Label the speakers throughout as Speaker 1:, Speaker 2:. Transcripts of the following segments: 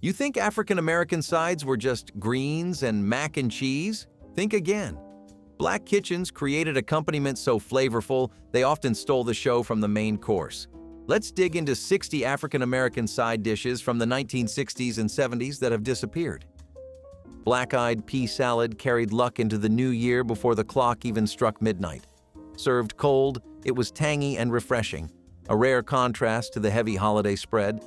Speaker 1: You think African American sides were just greens and mac and cheese? Think again. Black kitchens created accompaniment so flavorful, they often stole the show from the main course. Let's dig into 60 African American side dishes from the 1960s and 70s that have disappeared. Black-eyed pea salad carried luck into the new year before the clock even struck midnight. Served cold, it was tangy and refreshing, a rare contrast to the heavy holiday spread.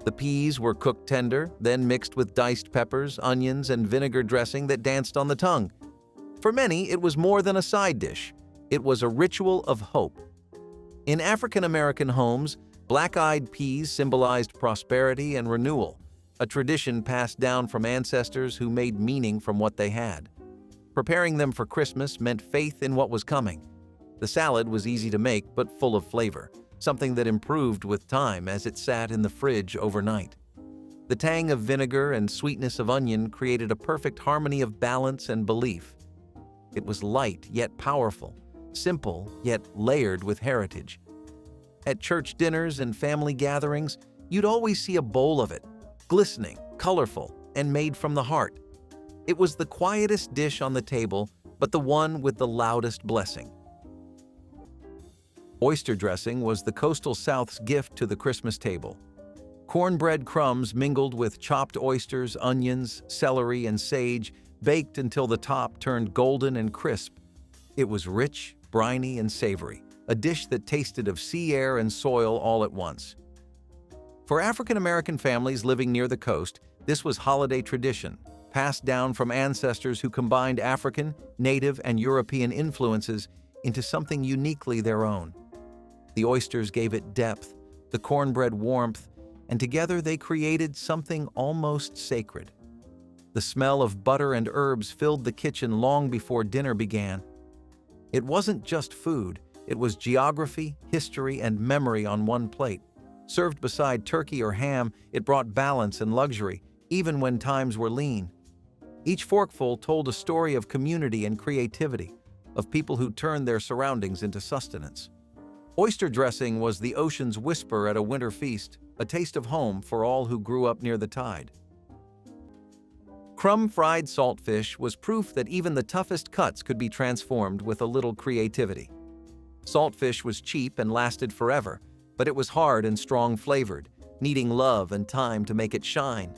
Speaker 1: The peas were cooked tender, then mixed with diced peppers, onions, and vinegar dressing that danced on the tongue. For many, it was more than a side dish. It was a ritual of hope. In African American homes, black-eyed peas symbolized prosperity and renewal, a tradition passed down from ancestors who made meaning from what they had. Preparing them for Christmas meant faith in what was coming. The salad was easy to make but full of flavor, something that improved with time as it sat in the fridge overnight. The tang of vinegar and sweetness of onion created a perfect harmony of balance and belief. It was light yet powerful, simple yet layered with heritage. At church dinners and family gatherings, you'd always see a bowl of it, glistening, colorful, and made from the heart. It was the quietest dish on the table, but the one with the loudest blessing. Oyster dressing was the coastal South's gift to the Christmas table. Cornbread crumbs mingled with chopped oysters, onions, celery, and sage, baked until the top turned golden and crisp. It was rich, briny, and savory, a dish that tasted of sea air and soil all at once. For African American families living near the coast, this was holiday tradition, passed down from ancestors who combined African, Native, and European influences into something uniquely their own. The oysters gave it depth, the cornbread warmth, and together they created something almost sacred. The smell of butter and herbs filled the kitchen long before dinner began. It wasn't just food, it was geography, history, and memory on one plate. Served beside turkey or ham, it brought balance and luxury, even when times were lean. Each forkful told a story of community and creativity, of people who turned their surroundings into sustenance. Oyster dressing was the ocean's whisper at a winter feast, a taste of home for all who grew up near the tide. Crumb-fried saltfish was proof that even the toughest cuts could be transformed with a little creativity. Saltfish was cheap and lasted forever, but it was hard and strong-flavored, needing love and time to make it shine.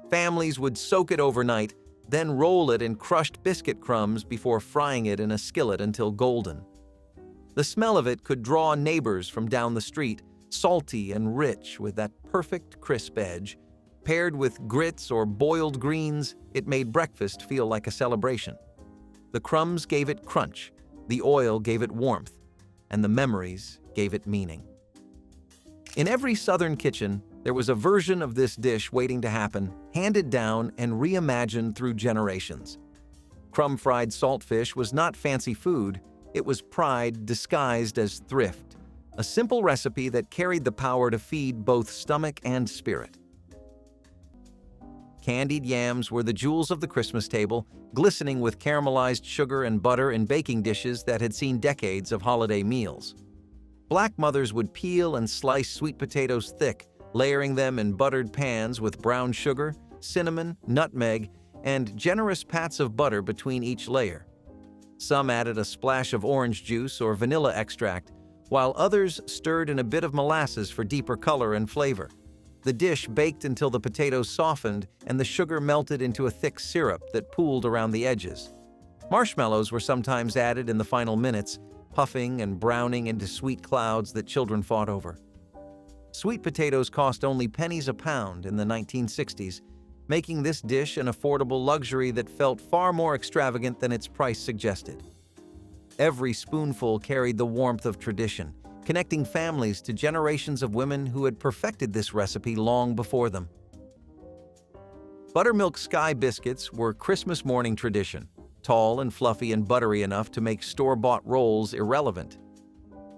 Speaker 1: Families would soak it overnight, then roll it in crushed biscuit crumbs before frying it in a skillet until golden. The smell of it could draw neighbors from down the street, salty and rich with that perfect crisp edge. Paired with grits or boiled greens, it made breakfast feel like a celebration. The crumbs gave it crunch, the oil gave it warmth, and the memories gave it meaning. In every Southern kitchen, there was a version of this dish waiting to happen, handed down and reimagined through generations. Crumb-fried saltfish was not fancy food, it was pride disguised as thrift, a simple recipe that carried the power to feed both stomach and spirit. Candied yams were the jewels of the Christmas table, glistening with caramelized sugar and butter in baking dishes that had seen decades of holiday meals. Black mothers would peel and slice sweet potatoes thick, layering them in buttered pans with brown sugar, cinnamon, nutmeg, and generous pats of butter between each layer. Some added a splash of orange juice or vanilla extract, while others stirred in a bit of molasses for deeper color and flavor. The dish baked until the potatoes softened and the sugar melted into a thick syrup that pooled around the edges. Marshmallows were sometimes added in the final minutes, puffing and browning into sweet clouds that children fought over. Sweet potatoes cost only pennies a pound in the 1960s, making this dish an affordable luxury that felt far more extravagant than its price suggested. Every spoonful carried the warmth of tradition, connecting families to generations of women who had perfected this recipe long before them. Buttermilk Sky biscuits were Christmas morning tradition, tall and fluffy and buttery enough to make store-bought rolls irrelevant.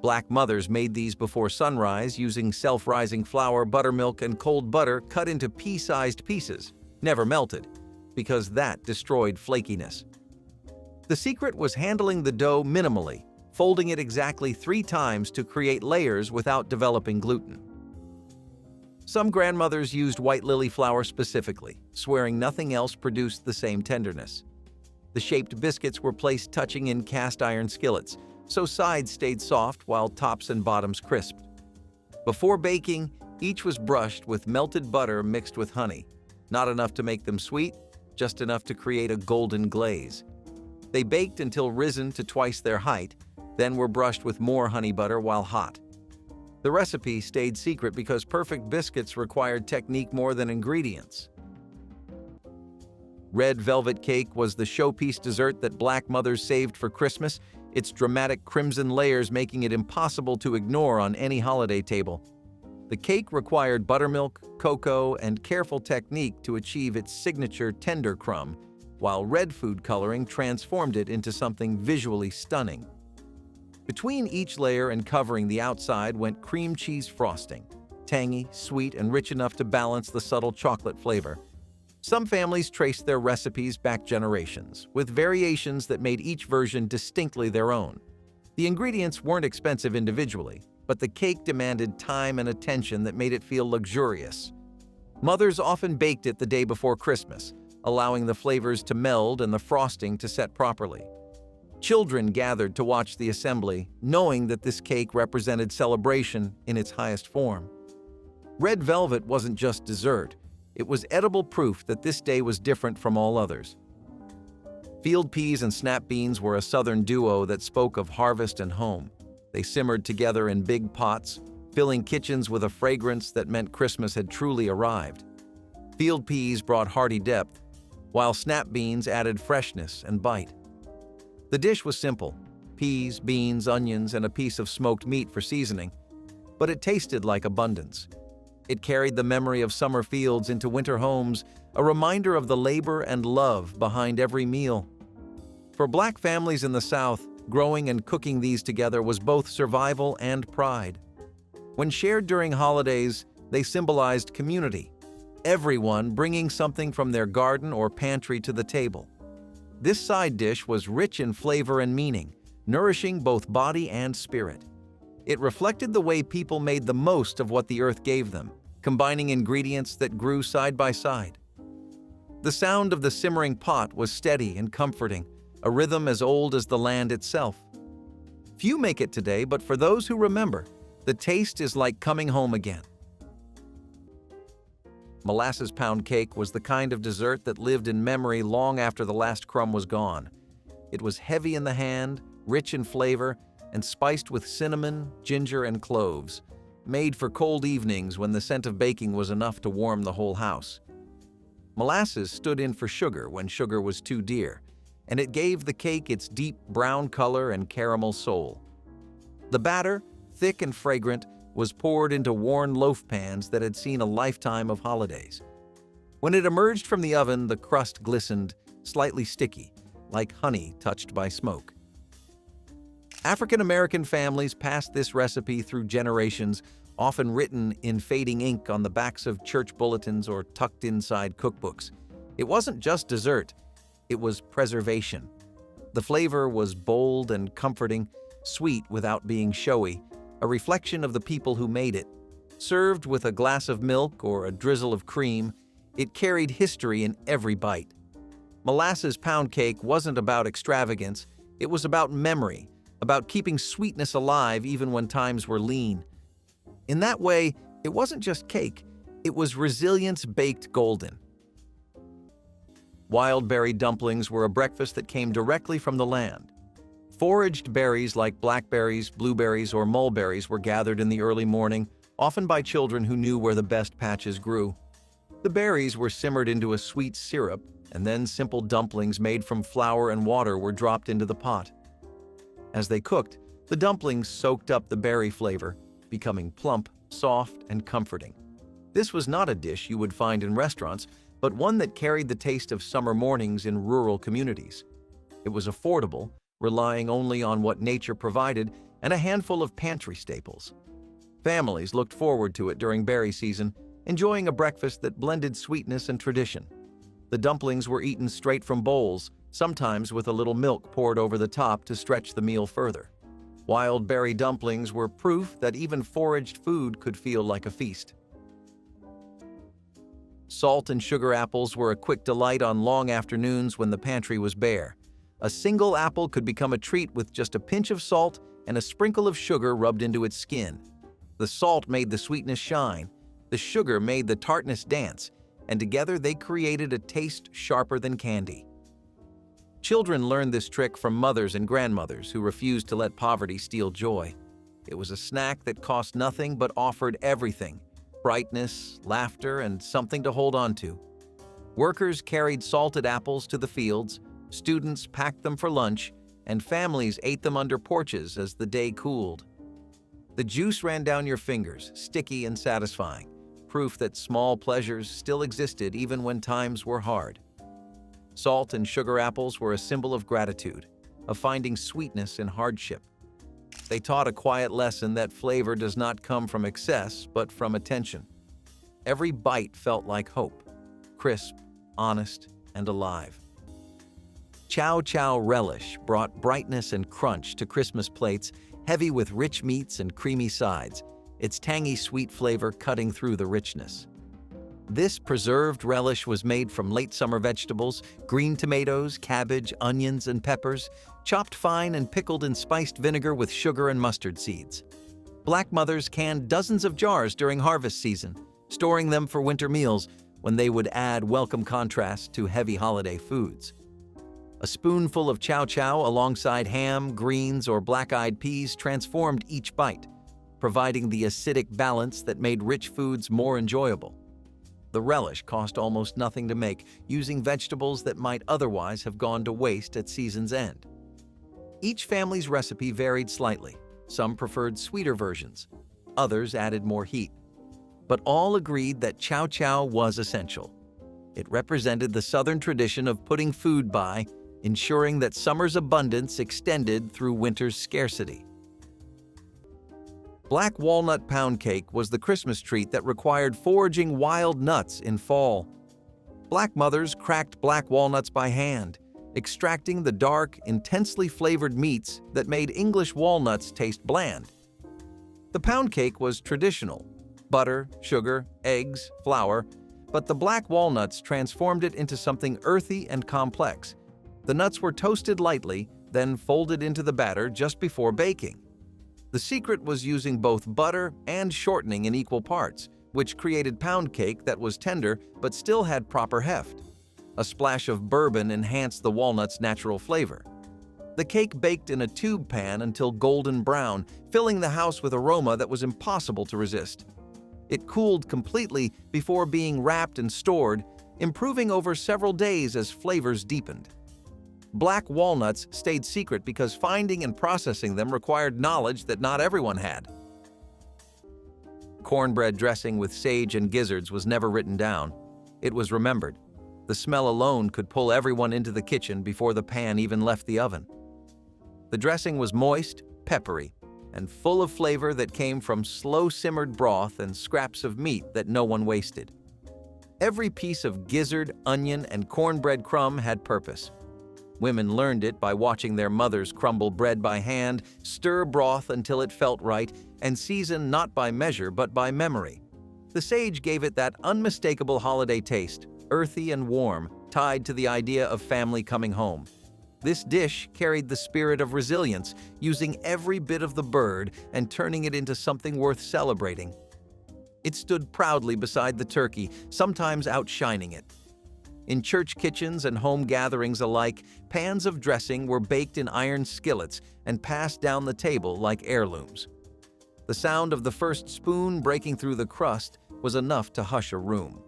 Speaker 1: Black mothers made these before sunrise using self-rising flour, buttermilk, and cold butter cut into pea-sized pieces, never melted, because that destroyed flakiness. The secret was handling the dough minimally, folding it exactly 3 times to create layers without developing gluten. Some grandmothers used white lily flour specifically, swearing nothing else produced the same tenderness. The shaped biscuits were placed touching in cast iron skillets, so sides stayed soft while tops and bottoms crisped. Before baking, each was brushed with melted butter mixed with honey. Not enough to make them sweet, just enough to create a golden glaze. They baked until risen to twice their height, then were brushed with more honey butter while hot. The recipe stayed secret because perfect biscuits required technique more than ingredients. Red velvet cake was the showpiece dessert that Black mothers saved for Christmas, its dramatic crimson layers making it impossible to ignore on any holiday table. The cake required buttermilk, cocoa, and careful technique to achieve its signature tender crumb, while red food coloring transformed it into something visually stunning. Between each layer and covering the outside went cream cheese frosting, tangy, sweet, and rich enough to balance the subtle chocolate flavor. Some families traced their recipes back generations, with variations that made each version distinctly their own. The ingredients weren't expensive individually, but the cake demanded time and attention that made it feel luxurious. Mothers often baked it the day before Christmas, allowing the flavors to meld and the frosting to set properly. Children gathered to watch the assembly, knowing that this cake represented celebration in its highest form. Red velvet wasn't just dessert, it was edible proof that this day was different from all others. Field peas and snap beans were a southern duo that spoke of harvest and home. They simmered together in big pots, filling kitchens with a fragrance that meant Christmas had truly arrived. Field peas brought hearty depth, while snap beans added freshness and bite. The dish was simple: peas, beans, onions, and a piece of smoked meat for seasoning, but it tasted like abundance. It carried the memory of summer fields into winter homes, a reminder of the labor and love behind every meal. For Black families in the South, growing and cooking these together was both survival and pride. When shared during holidays, they symbolized community, everyone bringing something from their garden or pantry to the table. This side dish was rich in flavor and meaning, nourishing both body and spirit. It reflected the way people made the most of what the earth gave them, combining ingredients that grew side by side. The sound of the simmering pot was steady and comforting, a rhythm as old as the land itself. Few make it today, but for those who remember, the taste is like coming home again. Molasses pound cake was the kind of dessert that lived in memory long after the last crumb was gone. It was heavy in the hand, rich in flavor, and spiced with cinnamon, ginger, and cloves, made for cold evenings when the scent of baking was enough to warm the whole house. Molasses stood in for sugar when sugar was too dear, and it gave the cake its deep brown color and caramel soul. The batter, thick and fragrant, was poured into worn loaf pans that had seen a lifetime of holidays. When it emerged from the oven, the crust glistened, slightly sticky, like honey touched by smoke. African American families passed this recipe through generations, often written in fading ink on the backs of church bulletins or tucked inside cookbooks. It wasn't just dessert, it was preservation. The flavor was bold and comforting, sweet without being showy, a reflection of the people who made it. Served with a glass of milk or a drizzle of cream, it carried history in every bite. Molasses pound cake wasn't about extravagance, it was about memory, about keeping sweetness alive even when times were lean. In that way, it wasn't just cake, it was resilience baked golden. Wild berry dumplings were a breakfast that came directly from the land. Foraged berries like blackberries, blueberries, or mulberries were gathered in the early morning, often by children who knew where the best patches grew. The berries were simmered into a sweet syrup, and then simple dumplings made from flour and water were dropped into the pot. As they cooked, the dumplings soaked up the berry flavor, becoming plump, soft, and comforting. This was not a dish you would find in restaurants, but one that carried the taste of summer mornings in rural communities. It was affordable, relying only on what nature provided and a handful of pantry staples. Families looked forward to it during berry season, enjoying a breakfast that blended sweetness and tradition. The dumplings were eaten straight from bowls, sometimes with a little milk poured over the top to stretch the meal further. Wild berry dumplings were proof that even foraged food could feel like a feast. Salt and sugar apples were a quick delight on long afternoons when the pantry was bare. A single apple could become a treat with just a pinch of salt and a sprinkle of sugar rubbed into its skin. The salt made the sweetness shine, the sugar made the tartness dance, and together they created a taste sharper than candy. Children learned this trick from mothers and grandmothers who refused to let poverty steal joy. It was a snack that cost nothing but offered everything: brightness, laughter, and something to hold on to. Workers carried salted apples to the fields, students packed them for lunch, and families ate them under porches as the day cooled. The juice ran down your fingers, sticky and satisfying, proof that small pleasures still existed even when times were hard. Salt and sugar apples were a symbol of gratitude, of finding sweetness in hardship. They taught a quiet lesson that flavor does not come from excess, but from attention. Every bite felt like hope, crisp, honest, and alive. Chow Chow relish brought brightness and crunch to Christmas plates, heavy with rich meats and creamy sides, its tangy sweet flavor cutting through the richness. This preserved relish was made from late summer vegetables, green tomatoes, cabbage, onions, and peppers, chopped fine and pickled in spiced vinegar with sugar and mustard seeds. Black mothers canned dozens of jars during harvest season, storing them for winter meals when they would add welcome contrast to heavy holiday foods. A spoonful of chow chow alongside ham, greens, or black-eyed peas transformed each bite, providing the acidic balance that made rich foods more enjoyable. The relish cost almost nothing to make, using vegetables that might otherwise have gone to waste at season's end. Each family's recipe varied slightly. Some preferred sweeter versions, others added more heat. But all agreed that chow chow was essential. It represented the Southern tradition of putting food by, ensuring that summer's abundance extended through winter's scarcity. Black walnut pound cake was the Christmas treat that required foraging wild nuts in fall. Black mothers cracked black walnuts by hand, extracting the dark, intensely flavored meats that made English walnuts taste bland. The pound cake was traditional: butter, sugar, eggs, flour, but the black walnuts transformed it into something earthy and complex. The nuts were toasted lightly, then folded into the batter just before baking. The secret was using both butter and shortening in equal parts, which created pound cake that was tender but still had proper heft. A splash of bourbon enhanced the walnut's natural flavor. The cake baked in a tube pan until golden brown, filling the house with aroma that was impossible to resist. It cooled completely before being wrapped and stored, improving over several days as flavors deepened. Black walnuts stayed secret because finding and processing them required knowledge that not everyone had. Cornbread dressing with sage and gizzards was never written down. It was remembered. The smell alone could pull everyone into the kitchen before the pan even left the oven. The dressing was moist, peppery, and full of flavor that came from slow-simmered broth and scraps of meat that no one wasted. Every piece of gizzard, onion, and cornbread crumb had purpose. Women learned it by watching their mothers crumble bread by hand, stir broth until it felt right, and season not by measure but by memory. The sage gave it that unmistakable holiday taste, earthy and warm, tied to the idea of family coming home. This dish carried the spirit of resilience, using every bit of the bird and turning it into something worth celebrating. It stood proudly beside the turkey, sometimes outshining it. In church kitchens and home gatherings alike, pans of dressing were baked in iron skillets and passed down the table like heirlooms. The sound of the first spoon breaking through the crust was enough to hush a room.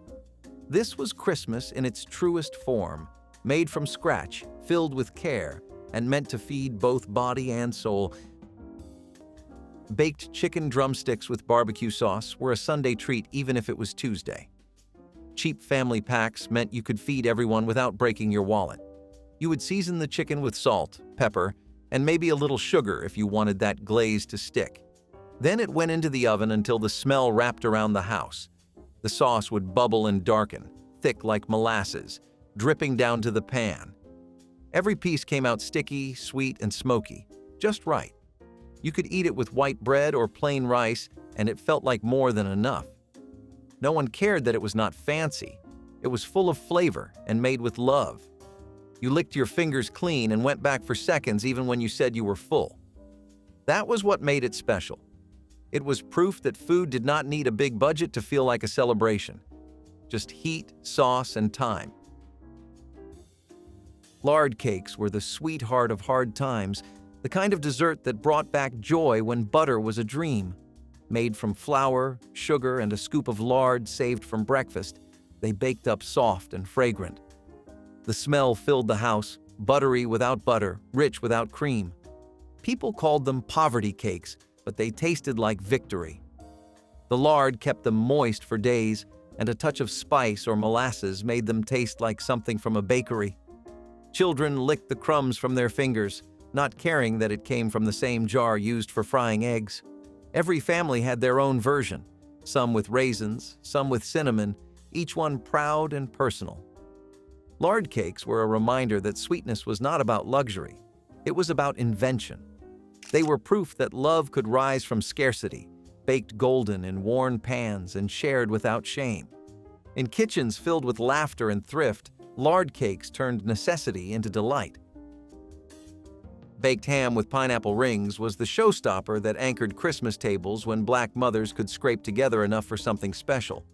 Speaker 1: This was Christmas in its truest form, made from scratch, filled with care, and meant to feed both body and soul. Baked chicken drumsticks with barbecue sauce were a Sunday treat even if it was Tuesday. Cheap family packs meant you could feed everyone without breaking your wallet. You would season the chicken with salt, pepper, and maybe a little sugar if you wanted that glaze to stick. Then it went into the oven until the smell wrapped around the house. The sauce would bubble and darken, thick like molasses, dripping down to the pan. Every piece came out sticky, sweet, and smoky, just right. You could eat it with white bread or plain rice, and it felt like more than enough. No one cared that it was not fancy. It was full of flavor and made with love. You licked your fingers clean and went back for seconds even when you said you were full. That was what made it special. It was proof that food did not need a big budget to feel like a celebration. Just heat, sauce, and time. Lard cakes were the sweetheart of hard times, the kind of dessert that brought back joy when butter was a dream. Made from flour, sugar, and a scoop of lard saved from breakfast, they baked up soft and fragrant. The smell filled the house, buttery without butter, rich without cream. People called them poverty cakes, but they tasted like victory. The lard kept them moist for days, and a touch of spice or molasses made them taste like something from a bakery. Children licked the crumbs from their fingers, not caring that it came from the same jar used for frying eggs. Every family had their own version, some with raisins, some with cinnamon, each one proud and personal. Lard cakes were a reminder that sweetness was not about luxury. It was about invention. They were proof that love could rise from scarcity, baked golden in worn pans and shared without shame. In kitchens filled with laughter and thrift, lard cakes turned necessity into delight. Baked ham with pineapple rings was the showstopper that anchored Christmas tables when Black mothers could scrape together enough for something special.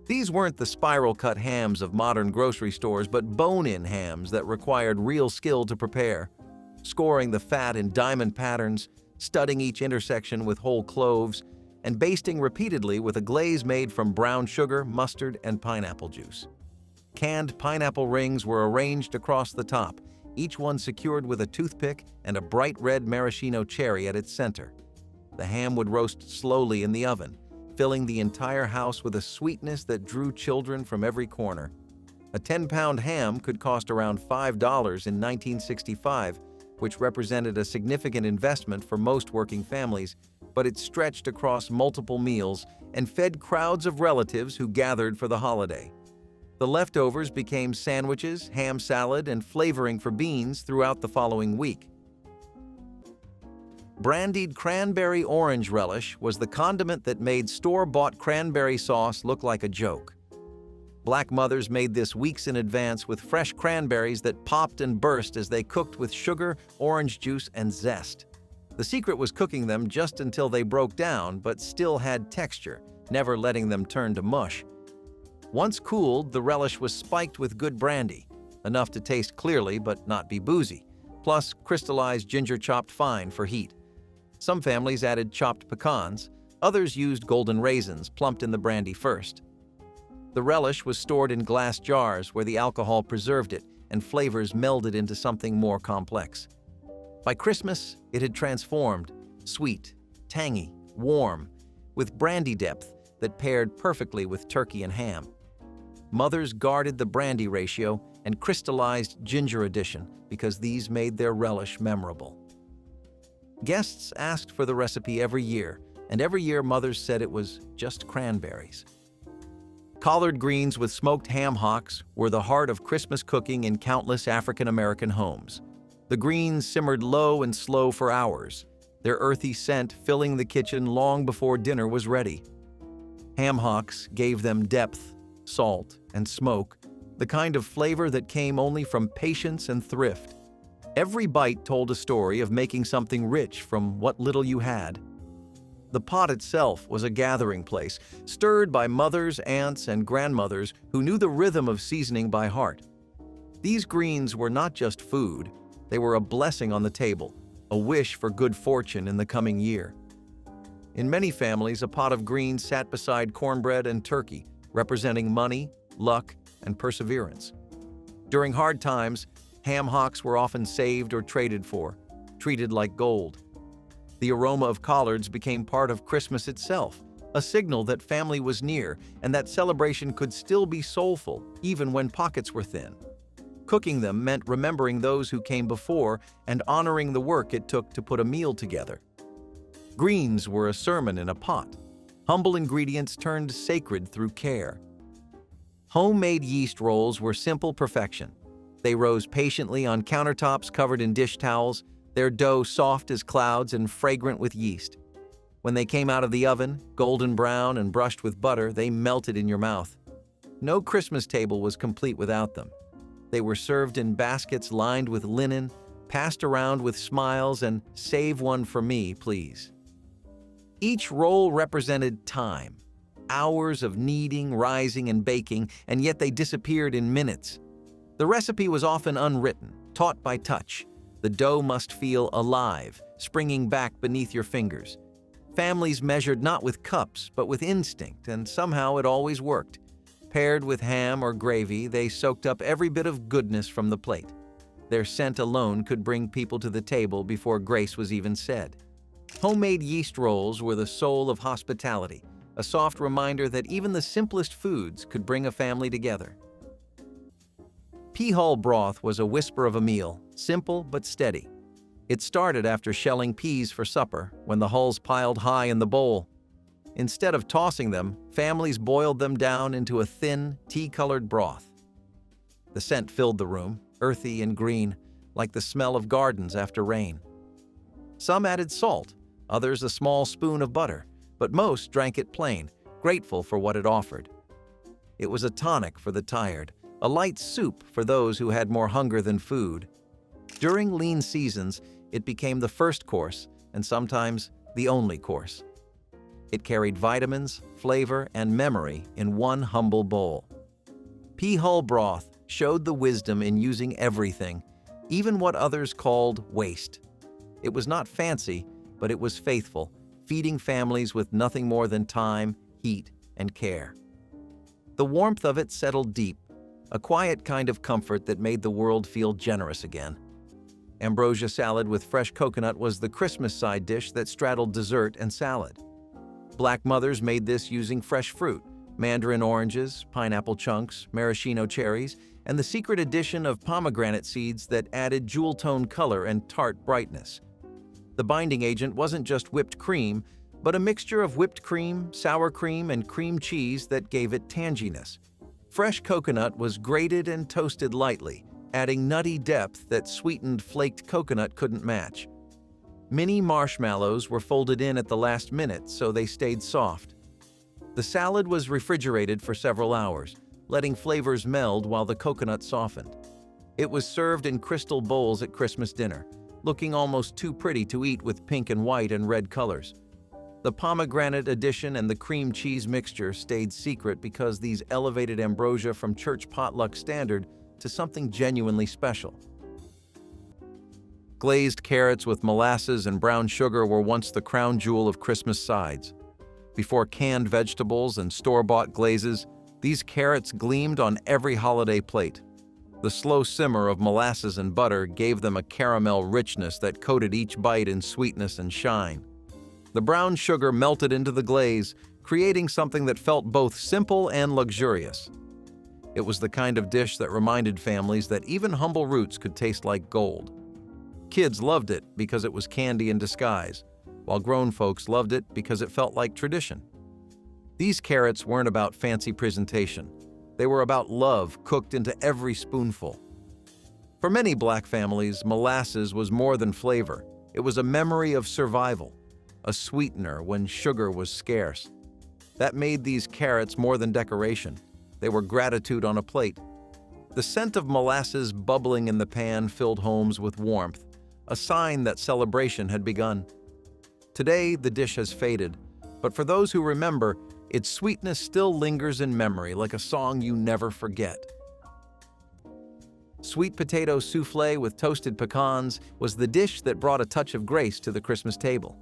Speaker 1: These weren't the spiral-cut hams of modern grocery stores, but bone-in hams that required real skill to prepare, scoring the fat in diamond patterns, studding each intersection with whole cloves, and basting repeatedly with a glaze made from brown sugar, mustard, and pineapple juice. Canned pineapple rings were arranged across the top, each one secured with a toothpick and a bright red maraschino cherry at its center. The ham would roast slowly in the oven, filling the entire house with a sweetness that drew children from every corner. A 10-pound ham could cost around $5 in 1965, which represented a significant investment for most working families, but it stretched across multiple meals and fed crowds of relatives who gathered for the holiday. The leftovers became sandwiches, ham salad, and flavoring for beans throughout the following week. Brandied cranberry orange relish was the condiment that made store-bought cranberry sauce look like a joke. Black mothers made this weeks in advance with fresh cranberries that popped and burst as they cooked with sugar, orange juice, and zest. The secret was cooking them just until they broke down but still had texture, never letting them turn to mush. Once cooled, the relish was spiked with good brandy, enough to taste clearly but not be boozy, plus crystallized ginger chopped fine for heat. Some families added chopped pecans, others used golden raisins plumped in the brandy first. The relish was stored in glass jars where the alcohol preserved it and flavors melded into something more complex. By Christmas, it had transformed, sweet, tangy, warm, with brandy depth that paired perfectly with turkey and ham. Mothers guarded the brandy ratio and crystallized ginger addition because these made their relish memorable. Guests asked for the recipe every year, and every year mothers said it was just cranberries. Collard greens with smoked ham hocks were the heart of Christmas cooking in countless African American homes. The greens simmered low and slow for hours, their earthy scent filling the kitchen long before dinner was ready. Ham hocks gave them depth, salt, and smoke, the kind of flavor that came only from patience and thrift. Every bite told a story of making something rich from what little you had. The pot itself was a gathering place, stirred by mothers, aunts, and grandmothers who knew the rhythm of seasoning by heart. These greens were not just food, they were a blessing on the table, a wish for good fortune in the coming year. In many families, a pot of greens sat beside cornbread and turkey, representing money, luck, and perseverance. During hard times, ham hocks were often saved or traded for, treated like gold. The aroma of collards became part of Christmas itself, a signal that family was near and that celebration could still be soulful, even when pockets were thin. Cooking them meant remembering those who came before and honoring the work it took to put a meal together. Greens were a sermon in a pot, humble ingredients turned sacred through care. Homemade yeast rolls were simple perfection. They rose patiently on countertops covered in dish towels, their dough soft as clouds and fragrant with yeast. When they came out of the oven, golden brown and brushed with butter, they melted in your mouth. No Christmas table was complete without them. They were served in baskets lined with linen, passed around with smiles and "save one for me, please." Each roll represented time, hours of kneading, rising, and baking, and yet they disappeared in minutes. The recipe was often unwritten, taught by touch. The dough must feel alive, springing back beneath your fingers. Families measured not with cups, but with instinct, and somehow it always worked. Paired with ham or gravy, they soaked up every bit of goodness from the plate. Their scent alone could bring people to the table before grace was even said. Homemade yeast rolls were the soul of hospitality, a soft reminder that even the simplest foods could bring a family together. Pea hull broth was a whisper of a meal, simple but steady. It started after shelling peas for supper, when the hulls piled high in the bowl. Instead of tossing them, families boiled them down into a thin, tea-colored broth. The scent filled the room, earthy and green, like the smell of gardens after rain. Some added salt, others a small spoon of butter, but most drank it plain, grateful for what it offered. It was a tonic for the tired, a light soup for those who had more hunger than food. During lean seasons, it became the first course and sometimes the only course. It carried vitamins, flavor, and memory in one humble bowl. Pea hull broth showed the wisdom in using everything, even what others called waste. It was not fancy, but it was faithful, feeding families with nothing more than time, heat, and care. The warmth of it settled deep, a quiet kind of comfort that made the world feel generous again. Ambrosia salad with fresh coconut was the Christmas side dish that straddled dessert and salad. Black mothers made this using fresh fruit, mandarin oranges, pineapple chunks, maraschino cherries, and the secret addition of pomegranate seeds that added jewel-tone color and tart brightness. The binding agent wasn't just whipped cream, but a mixture of whipped cream, sour cream, and cream cheese that gave it tanginess. Fresh coconut was grated and toasted lightly, adding nutty depth that sweetened flaked coconut couldn't match. Mini marshmallows were folded in at the last minute so they stayed soft. The salad was refrigerated for several hours, letting flavors meld while the coconut softened. It was served in crystal bowls at Christmas dinner, looking almost too pretty to eat with pink and white and red colors. The pomegranate addition and the cream cheese mixture stayed secret because these elevated ambrosia from church potluck standard to something genuinely special. Glazed carrots with molasses and brown sugar were once the crown jewel of Christmas sides. Before canned vegetables and store-bought glazes, these carrots gleamed on every holiday plate. The slow simmer of molasses and butter gave them a caramel richness that coated each bite in sweetness and shine. The brown sugar melted into the glaze, creating something that felt both simple and luxurious. It was the kind of dish that reminded families that even humble roots could taste like gold. Kids loved it because it was candy in disguise, while grown folks loved it because it felt like tradition. These carrots weren't about fancy presentation. They were about love cooked into every spoonful. For many Black families, molasses was more than flavor. It was a memory of survival, a sweetener when sugar was scarce. That made these carrots more than decoration. They were gratitude on a plate. The scent of molasses bubbling in the pan filled homes with warmth, a sign that celebration had begun. Today, the dish has faded, but for those who remember, its sweetness still lingers in memory like a song you never forget. Sweet potato soufflé with toasted pecans was the dish that brought a touch of grace to the Christmas table.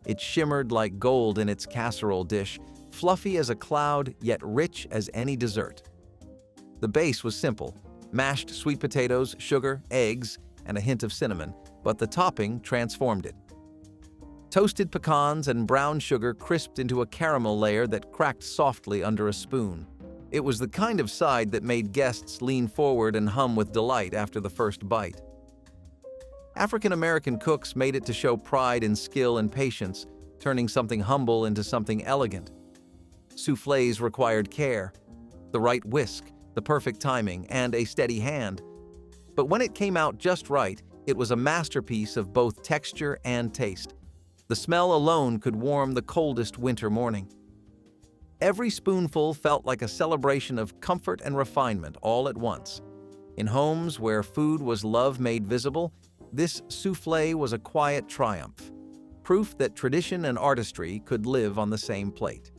Speaker 1: It shimmered like gold in its casserole dish, fluffy as a cloud, yet rich as any dessert. The base was simple: mashed sweet potatoes, sugar, eggs, and a hint of cinnamon, but the topping transformed it. Toasted pecans and brown sugar crisped into a caramel layer that cracked softly under a spoon. It was the kind of side that made guests lean forward and hum with delight after the first bite. African-American cooks made it to show pride in skill and patience, turning something humble into something elegant. Soufflés required care, the right whisk, the perfect timing, and a steady hand. But when it came out just right, it was a masterpiece of both texture and taste. The smell alone could warm the coldest winter morning. Every spoonful felt like a celebration of comfort and refinement all at once. In homes where food was love made visible, this soufflé was a quiet triumph, proof that tradition and artistry could live on the same plate.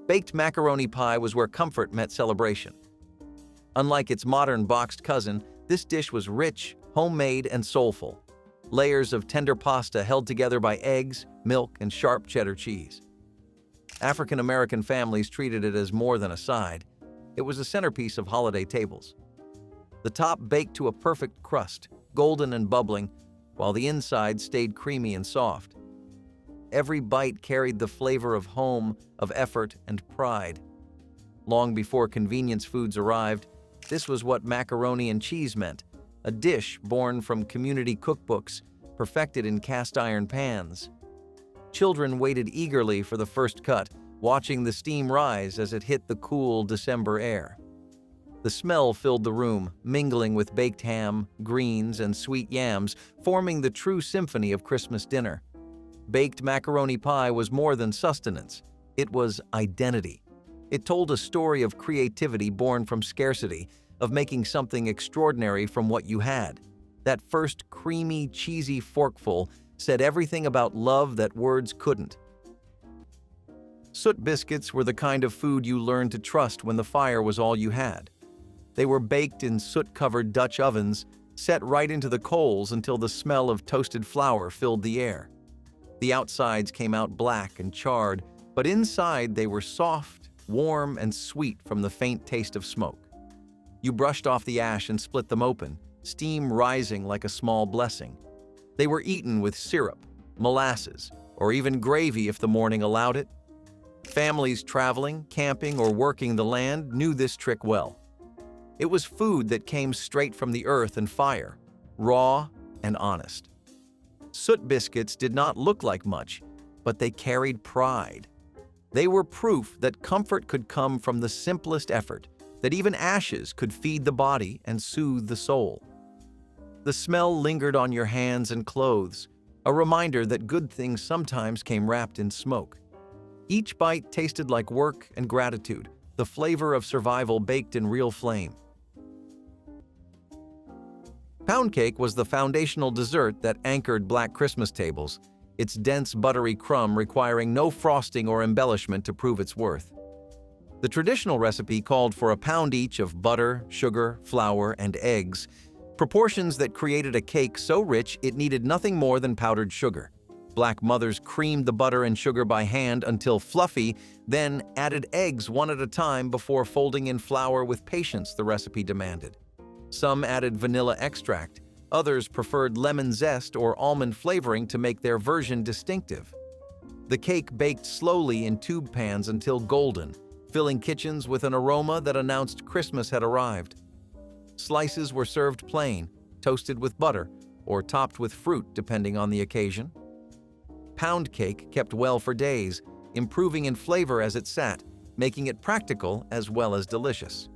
Speaker 1: Baked macaroni pie was where comfort met celebration. Unlike its modern boxed cousin, this dish was rich, homemade, and soulful. Layers of tender pasta held together by eggs, milk, and sharp cheddar cheese. African-American families treated it as more than a side. It was a centerpiece of holiday tables. The top baked to a perfect crust, golden and bubbling, while the inside stayed creamy and soft. Every bite carried the flavor of home, of effort, and pride. Long before convenience foods arrived, this was what macaroni and cheese meant, a dish born from community cookbooks, perfected in cast-iron pans. Children waited eagerly for the first cut, watching the steam rise as it hit the cool December air. The smell filled the room, mingling with baked ham, greens, and sweet yams, forming the true symphony of Christmas dinner. Baked macaroni pie was more than sustenance. It was identity. It told a story of creativity born from scarcity, of making something extraordinary from what you had. That first creamy, cheesy forkful said everything about love that words couldn't. Soot biscuits were the kind of food you learned to trust when the fire was all you had. They were baked in soot-covered Dutch ovens, set right into the coals until the smell of toasted flour filled the air. The outsides came out black and charred, but inside they were soft, warm, and sweet from the faint taste of smoke. You brushed off the ash and split them open, steam rising like a small blessing. They were eaten with syrup, molasses, or even gravy if the morning allowed it. Families traveling, camping, or working the land knew this trick well. It was food that came straight from the earth and fire, raw and honest. Soot biscuits did not look like much, but they carried pride. They were proof that comfort could come from the simplest effort, that even ashes could feed the body and soothe the soul. The smell lingered on your hands and clothes, a reminder that good things sometimes came wrapped in smoke. Each bite tasted like work and gratitude, the flavor of survival baked in real flame. Pound cake was the foundational dessert that anchored Black Christmas tables, its dense buttery crumb requiring no frosting or embellishment to prove its worth. The traditional recipe called for a pound each of butter, sugar, flour, and eggs, proportions that created a cake so rich it needed nothing more than powdered sugar. Black mothers creamed the butter and sugar by hand until fluffy, then added eggs one at a time before folding in flour with patience the recipe demanded. Some added vanilla extract, others preferred lemon zest or almond flavoring to make their version distinctive. The cake baked slowly in tube pans until golden, filling kitchens with an aroma that announced Christmas had arrived. Slices were served plain, toasted with butter, or topped with fruit depending on the occasion. Pound cake kept well for days, improving in flavor as it sat, making it practical as well as delicious.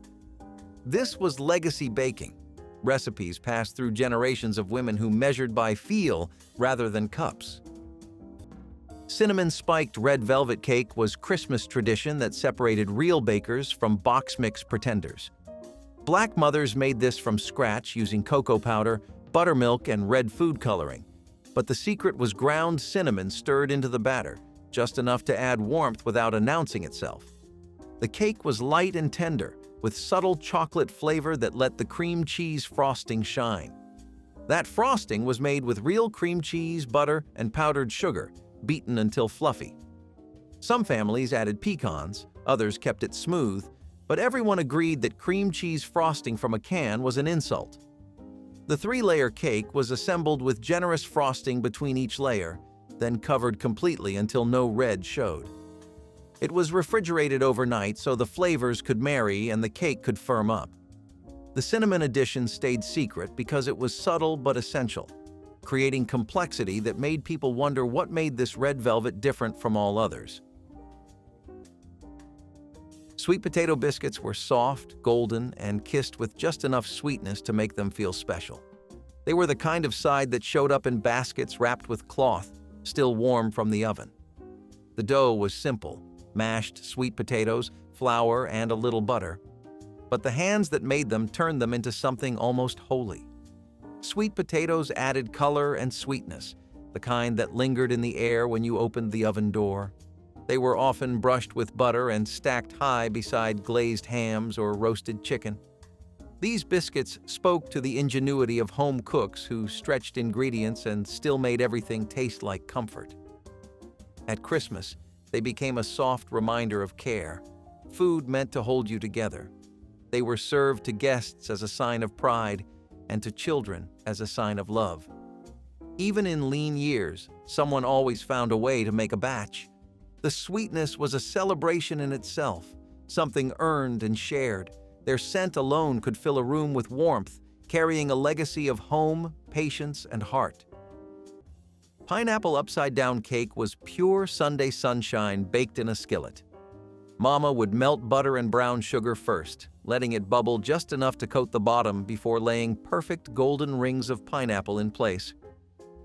Speaker 1: This was legacy baking, recipes passed through generations of women who measured by feel rather than cups. Cinnamon-spiked red velvet cake was Christmas tradition that separated real bakers from box mix pretenders. Black mothers made this from scratch using cocoa powder, buttermilk, and red food coloring. But the secret was ground cinnamon stirred into the batter, just enough to add warmth without announcing itself. The cake was light and tender, with subtle chocolate flavor that let the cream cheese frosting shine. That frosting was made with real cream cheese, butter, and powdered sugar, beaten until fluffy. Some families added pecans, others kept it smooth, but everyone agreed that cream cheese frosting from a can was an insult. The three-layer cake was assembled with generous frosting between each layer, then covered completely until no red showed. It was refrigerated overnight so the flavors could marry and the cake could firm up. The cinnamon addition stayed secret because it was subtle but essential, creating complexity that made people wonder what made this red velvet different from all others. Sweet potato biscuits were soft, golden, and kissed with just enough sweetness to make them feel special. They were the kind of side that showed up in baskets wrapped with cloth, still warm from the oven. The dough was simple: mashed sweet potatoes, flour, and a little butter. But the hands that made them turned them into something almost holy. Sweet potatoes added color and sweetness, the kind that lingered in the air when you opened the oven door. They were often brushed with butter and stacked high beside glazed hams or roasted chicken. These biscuits spoke to the ingenuity of home cooks who stretched ingredients and still made everything taste like comfort. At Christmas, they became a soft reminder of care, food meant to hold you together. They were served to guests as a sign of pride and to children as a sign of love. Even in lean years, someone always found a way to make a batch. The sweetness was a celebration in itself, something earned and shared. Their scent alone could fill a room with warmth, carrying a legacy of home, patience, and heart. Pineapple upside-down cake was pure Sunday sunshine baked in a skillet. Mama would melt butter and brown sugar first, letting it bubble just enough to coat the bottom before laying perfect golden rings of pineapple in place.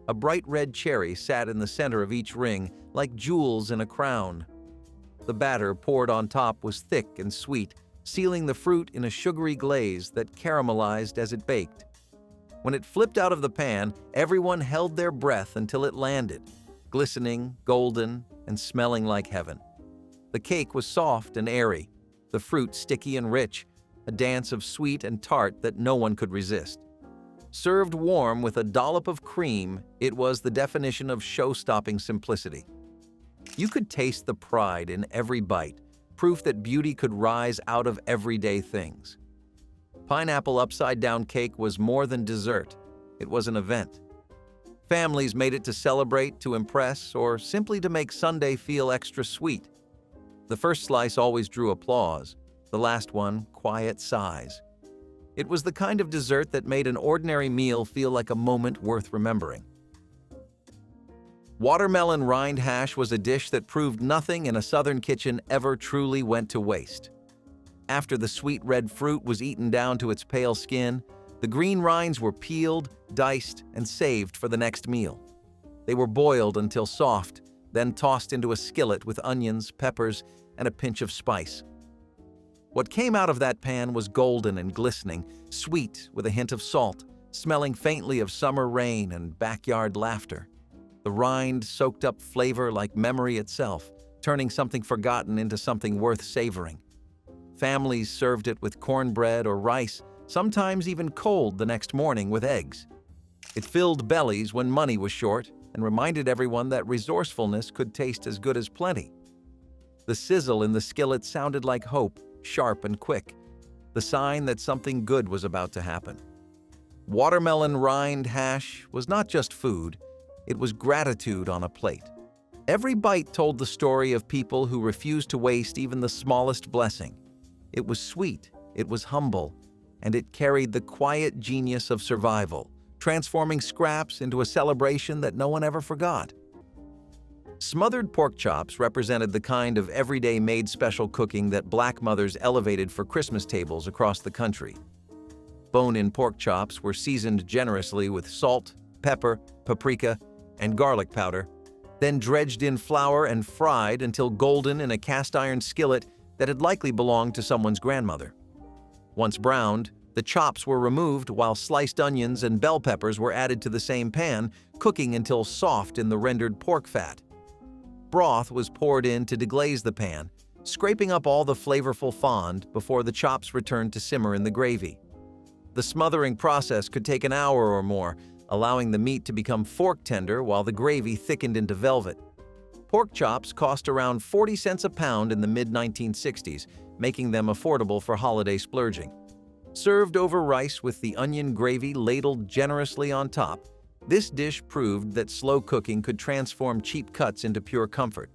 Speaker 1: A bright red cherry sat in the center of each ring, like jewels in a crown. The batter poured on top was thick and sweet, sealing the fruit in a sugary glaze that caramelized as it baked. When it flipped out of the pan, everyone held their breath until it landed, glistening, golden, and smelling like heaven. The cake was soft and airy, the fruit sticky and rich, a dance of sweet and tart that no one could resist. Served warm with a dollop of cream, it was the definition of show-stopping simplicity. You could taste the pride in every bite, proof that beauty could rise out of everyday things. Pineapple upside-down cake was more than dessert. It was an event. Families made it to celebrate, to impress, or simply to make Sunday feel extra sweet. The first slice always drew applause, the last one quiet sighs. It was the kind of dessert that made an ordinary meal feel like a moment worth remembering. Watermelon rind hash was a dish that proved nothing in a Southern kitchen ever truly went to waste. After the sweet red fruit was eaten down to its pale skin, the green rinds were peeled, diced, and saved for the next meal. They were boiled until soft, then tossed into a skillet with onions, peppers, and a pinch of spice. What came out of that pan was golden and glistening, sweet with a hint of salt, smelling faintly of summer rain and backyard laughter. The rind soaked up flavor like memory itself, turning something forgotten into something worth savoring. Families served it with cornbread or rice, sometimes even cold the next morning with eggs. It filled bellies when money was short and reminded everyone that resourcefulness could taste as good as plenty. The sizzle in the skillet sounded like hope, sharp and quick, the sign that something good was about to happen. Watermelon rind hash was not just food, it was gratitude on a plate. Every bite told the story of people who refused to waste even the smallest blessing. It was sweet, it was humble, and it carried the quiet genius of survival, transforming scraps into a celebration that no one ever forgot. Smothered pork chops represented the kind of everyday made special cooking that Black mothers elevated for Christmas tables across the country. Bone-in pork chops were seasoned generously with salt, pepper, paprika, and garlic powder, then dredged in flour and fried until golden in a cast-iron skillet that had likely belonged to someone's grandmother. Once browned, the chops were removed while sliced onions and bell peppers were added to the same pan, cooking until soft in the rendered pork fat. Broth was poured in to deglaze the pan, scraping up all the flavorful fond before the chops returned to simmer in the gravy. The smothering process could take an hour or more, allowing the meat to become fork tender while the gravy thickened into velvet. Pork chops cost around 40 cents a pound in the mid-1960s, making them affordable for holiday splurging. Served over rice with the onion gravy ladled generously on top, this dish proved that slow cooking could transform cheap cuts into pure comfort.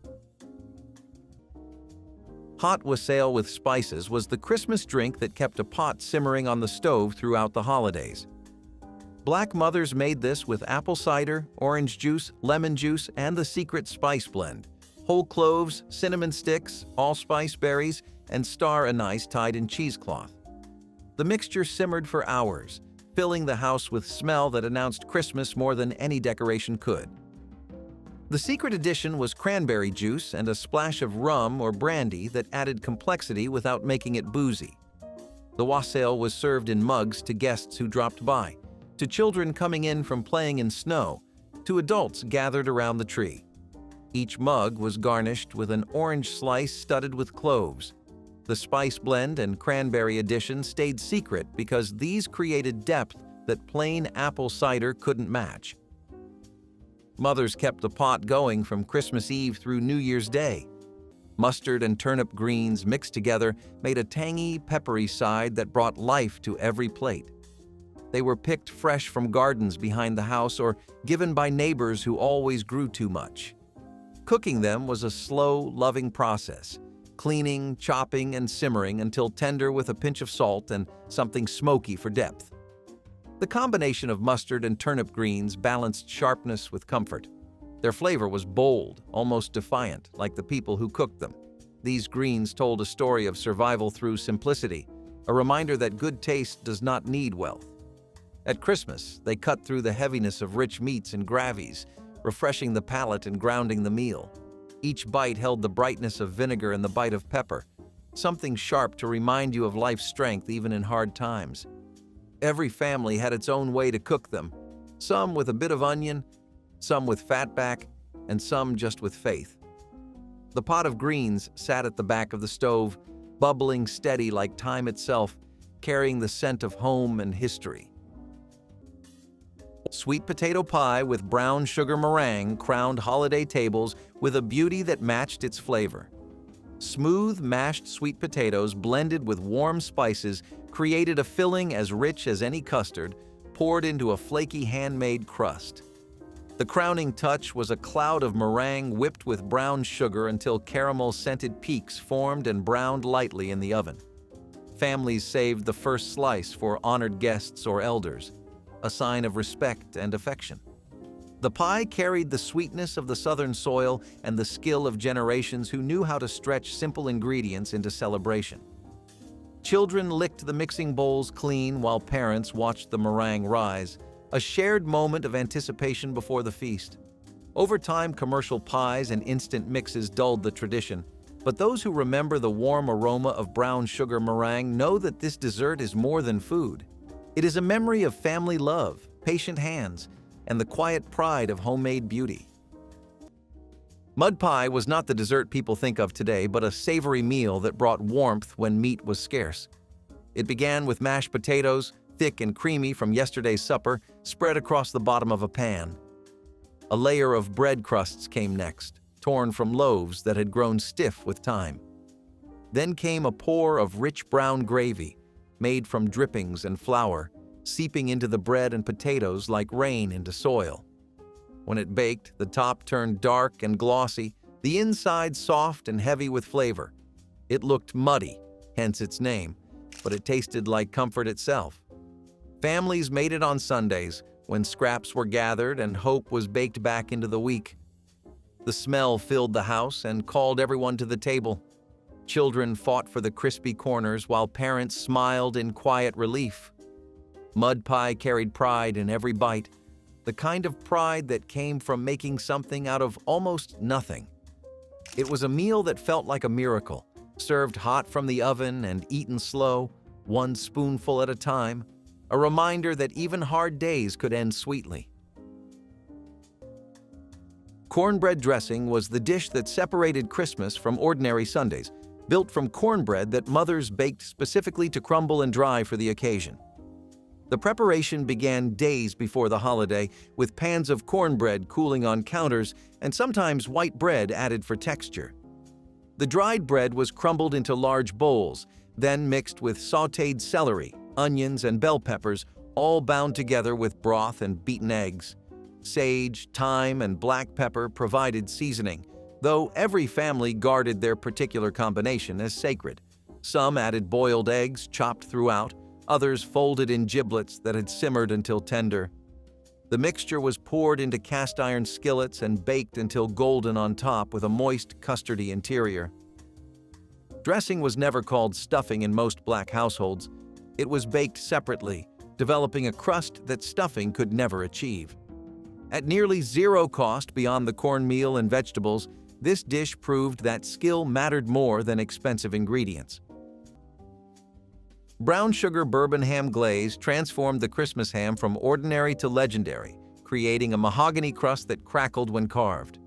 Speaker 1: Hot wassail with spices was the Christmas drink that kept a pot simmering on the stove throughout the holidays. Black mothers made this with apple cider, orange juice, lemon juice, and the secret spice blend: whole cloves, cinnamon sticks, allspice berries, and star anise tied in cheesecloth. The mixture simmered for hours, filling the house with smell that announced Christmas more than any decoration could. The secret addition was cranberry juice and a splash of rum or brandy that added complexity without making it boozy. The wassail was served in mugs to guests who dropped by, to children coming in from playing in snow, to adults gathered around the tree. Each mug was garnished with an orange slice studded with cloves. The spice blend and cranberry addition stayed secret because these created depth that plain apple cider couldn't match. Mothers kept the pot going from Christmas Eve through New Year's Day. Mustard and turnip greens mixed together made a tangy, peppery side that brought life to every plate. They were picked fresh from gardens behind the house or given by neighbors who always grew too much. Cooking them was a slow, loving process, cleaning, chopping, and simmering until tender with a pinch of salt and something smoky for depth. The combination of mustard and turnip greens balanced sharpness with comfort. Their flavor was bold, almost defiant, like the people who cooked them. These greens told a story of survival through simplicity, a reminder that good taste does not need wealth. At Christmas, they cut through the heaviness of rich meats and gravies, refreshing the palate and grounding the meal. Each bite held the brightness of vinegar and the bite of pepper, something sharp to remind you of life's strength even in hard times. Every family had its own way to cook them, some with a bit of onion, some with fatback, and some just with faith. The pot of greens sat at the back of the stove, bubbling steady like time itself, carrying the scent of home and history. Sweet potato pie with brown sugar meringue crowned holiday tables with a beauty that matched its flavor. Smooth, mashed sweet potatoes blended with warm spices created a filling as rich as any custard, poured into a flaky handmade crust. The crowning touch was a cloud of meringue whipped with brown sugar until caramel-scented peaks formed and browned lightly in the oven. Families saved the first slice for honored guests or elders, a sign of respect and affection. The pie carried the sweetness of the southern soil and the skill of generations who knew how to stretch simple ingredients into celebration. Children licked the mixing bowls clean while parents watched the meringue rise, a shared moment of anticipation before the feast. Over time, commercial pies and instant mixes dulled the tradition, but those who remember the warm aroma of brown sugar meringue know that this dessert is more than food. It is a memory of family love, patient hands, and the quiet pride of homemade beauty. Mud pie was not the dessert people think of today, but a savory meal that brought warmth when meat was scarce. It began with mashed potatoes, thick and creamy from yesterday's supper, spread across the bottom of a pan. A layer of bread crusts came next, torn from loaves that had grown stiff with time. Then came a pour of rich brown gravy, made from drippings and flour, seeping into the bread and potatoes like rain into soil. When it baked, the top turned dark and glossy, the inside soft and heavy with flavor. It looked muddy, hence its name, but it tasted like comfort itself. Families made it on Sundays, when scraps were gathered and hope was baked back into the week. The smell filled the house and called everyone to the table. Children fought for the crispy corners while parents smiled in quiet relief. Mud pie carried pride in every bite, the kind of pride that came from making something out of almost nothing. It was a meal that felt like a miracle, served hot from the oven and eaten slow, one spoonful at a time, a reminder that even hard days could end sweetly. Cornbread dressing was the dish that separated Christmas from ordinary Sundays, built from cornbread that mothers baked specifically to crumble and dry for the occasion. The preparation began days before the holiday, with pans of cornbread cooling on counters and sometimes white bread added for texture. The dried bread was crumbled into large bowls, then mixed with sautéed celery, onions, and bell peppers, all bound together with broth and beaten eggs. Sage, thyme, and black pepper provided seasoning, though every family guarded their particular combination as sacred. Some added boiled eggs chopped throughout, others folded in giblets that had simmered until tender. The mixture was poured into cast-iron skillets and baked until golden on top with a moist, custardy interior. Dressing was never called stuffing in most Black households. It was baked separately, developing a crust that stuffing could never achieve. At nearly zero cost beyond the cornmeal and vegetables, this dish proved that skill mattered more than expensive ingredients. Brown sugar bourbon ham glaze transformed the Christmas ham from ordinary to legendary, creating a mahogany crust that crackled when carved.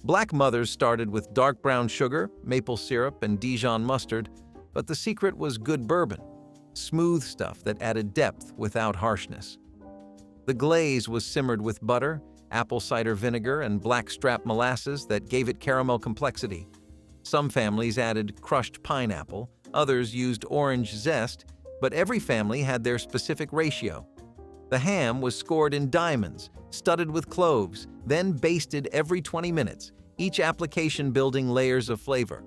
Speaker 1: Black mothers started with dark brown sugar, maple syrup, and Dijon mustard, but the secret was good bourbon, smooth stuff that added depth without harshness. The glaze was simmered with butter, apple cider vinegar, and blackstrap molasses that gave it caramel complexity. Some families added crushed pineapple, others used orange zest, but every family had their specific ratio. The ham was scored in diamonds, studded with cloves, then basted every 20 minutes, each application building layers of flavor.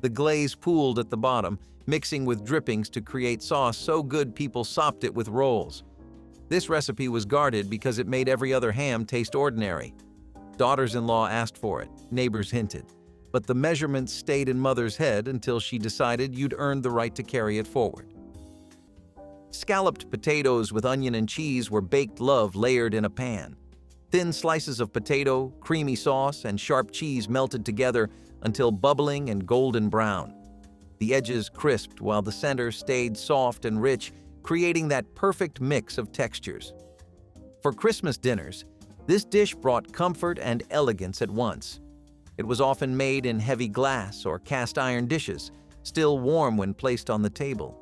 Speaker 1: The glaze pooled at the bottom, mixing with drippings to create sauce so good people sopped it with rolls. This recipe was guarded because it made every other ham taste ordinary. Daughters-in-law asked for it, neighbors hinted, but the measurements stayed in mother's head until she decided you'd earned the right to carry it forward. Scalloped potatoes with onion and cheese were baked love layered in a pan. Thin slices of potato, creamy sauce, and sharp cheese melted together until bubbling and golden brown. The edges crisped while the center stayed soft and rich, creating that perfect mix of textures. For Christmas dinners, this dish brought comfort and elegance at once. It was often made in heavy glass or cast iron dishes, still warm when placed on the table.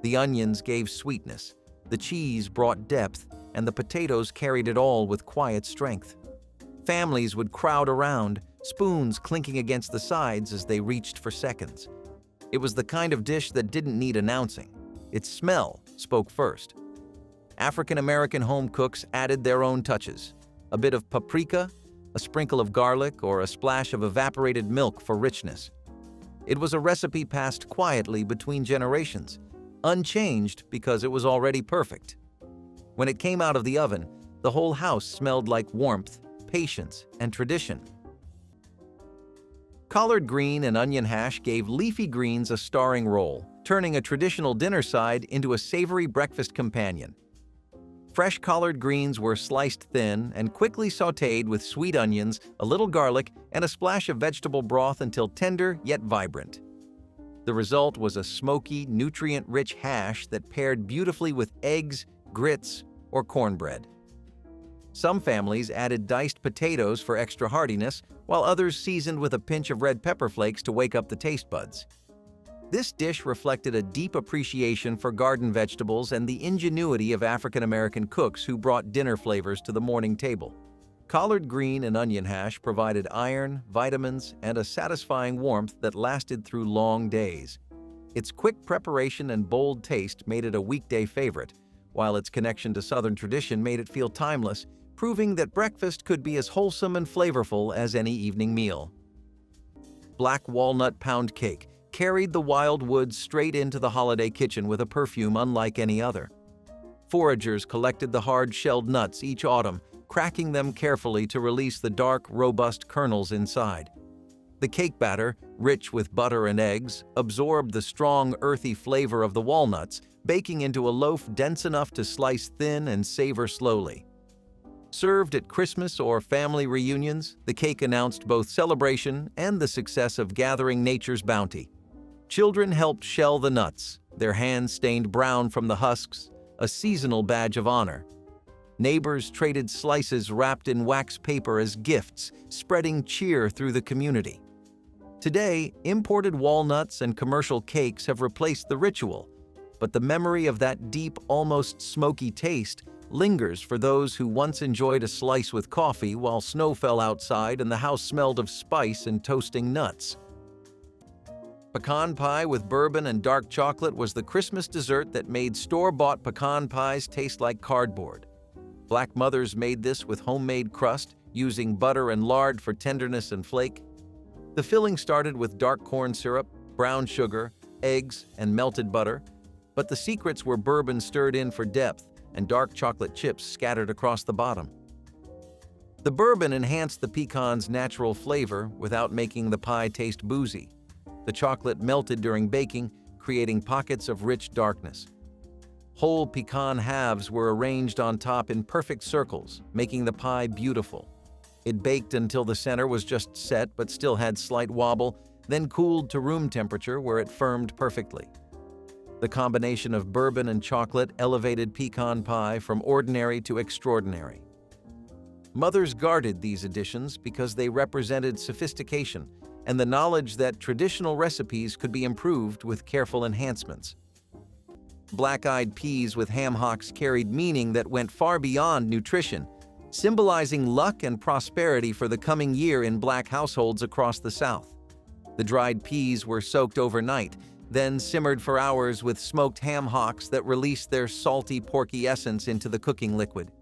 Speaker 1: The onions gave sweetness, the cheese brought depth, and the potatoes carried it all with quiet strength. Families would crowd around, spoons clinking against the sides as they reached for seconds. It was the kind of dish that didn't need announcing. Its smell spoke first. African-American home cooks added their own touches: a bit of paprika, a sprinkle of garlic, or a splash of evaporated milk for richness. It was a recipe passed quietly between generations, unchanged because it was already perfect. When it came out of the oven, the whole house smelled like warmth, patience, and tradition. Collard green and onion hash gave leafy greens a starring role, turning a traditional dinner side into a savory breakfast companion. Fresh collard greens were sliced thin and quickly sautéed with sweet onions, a little garlic, and a splash of vegetable broth until tender yet vibrant. The result was a smoky, nutrient-rich hash that paired beautifully with eggs, grits, or cornbread. Some families added diced potatoes for extra heartiness, while others seasoned with a pinch of red pepper flakes to wake up the taste buds. This dish reflected a deep appreciation for garden vegetables and the ingenuity of African-American cooks who brought dinner flavors to the morning table. Collard green and onion hash provided iron, vitamins, and a satisfying warmth that lasted through long days. Its quick preparation and bold taste made it a weekday favorite, while its connection to Southern tradition made it feel timeless, proving that breakfast could be as wholesome and flavorful as any evening meal. Black walnut pound cake carried the wild woods straight into the holiday kitchen with a perfume unlike any other. Foragers collected the hard-shelled nuts each autumn, cracking them carefully to release the dark, robust kernels inside. The cake batter, rich with butter and eggs, absorbed the strong, earthy flavor of the walnuts, baking into a loaf dense enough to slice thin and savor slowly. Served at Christmas or family reunions, the cake announced both celebration and the success of gathering nature's bounty. Children helped shell the nuts, their hands stained brown from the husks, a seasonal badge of honor. Neighbors traded slices wrapped in wax paper as gifts, spreading cheer through the community. Today, imported walnuts and commercial cakes have replaced the ritual, but the memory of that deep, almost smoky taste lingers for those who once enjoyed a slice with coffee while snow fell outside and the house smelled of spice and toasting nuts. Pecan pie with bourbon and dark chocolate was the Christmas dessert that made store-bought pecan pies taste like cardboard. Black mothers made this with homemade crust, using butter and lard for tenderness and flake. The filling started with dark corn syrup, brown sugar, eggs, and melted butter, but the secrets were bourbon stirred in for depth and dark chocolate chips scattered across the bottom. The bourbon enhanced the pecan's natural flavor without making the pie taste boozy. The chocolate melted during baking, creating pockets of rich darkness. Whole pecan halves were arranged on top in perfect circles, making the pie beautiful. It baked until the center was just set but still had slight wobble, then cooled to room temperature where it firmed perfectly. The combination of bourbon and chocolate elevated pecan pie from ordinary to extraordinary. Mothers guarded these additions because they represented sophistication and the knowledge that traditional recipes could be improved with careful enhancements. Black-eyed peas with ham hocks carried meaning that went far beyond nutrition, symbolizing luck and prosperity for the coming year in Black households across the South. The dried peas were soaked overnight, then simmered for hours with smoked ham hocks that released their salty, porky essence into the cooking liquid.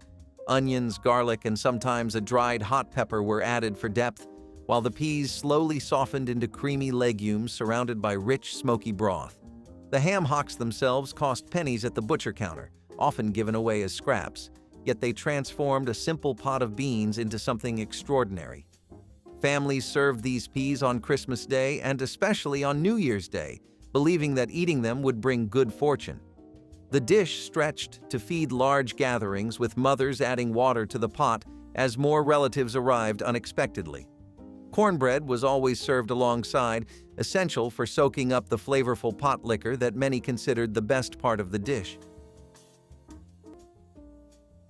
Speaker 1: Onions, garlic, and sometimes a dried hot pepper were added for depth, while the peas slowly softened into creamy legumes surrounded by rich, smoky broth. The ham hocks themselves cost pennies at the butcher counter, often given away as scraps, yet they transformed a simple pot of beans into something extraordinary. Families served these peas on Christmas Day and especially on New Year's Day, believing that eating them would bring good fortune. The dish stretched to feed large gatherings, with mothers adding water to the pot as more relatives arrived unexpectedly. Cornbread was always served alongside, essential for soaking up the flavorful potlikker that many considered the best part of the dish.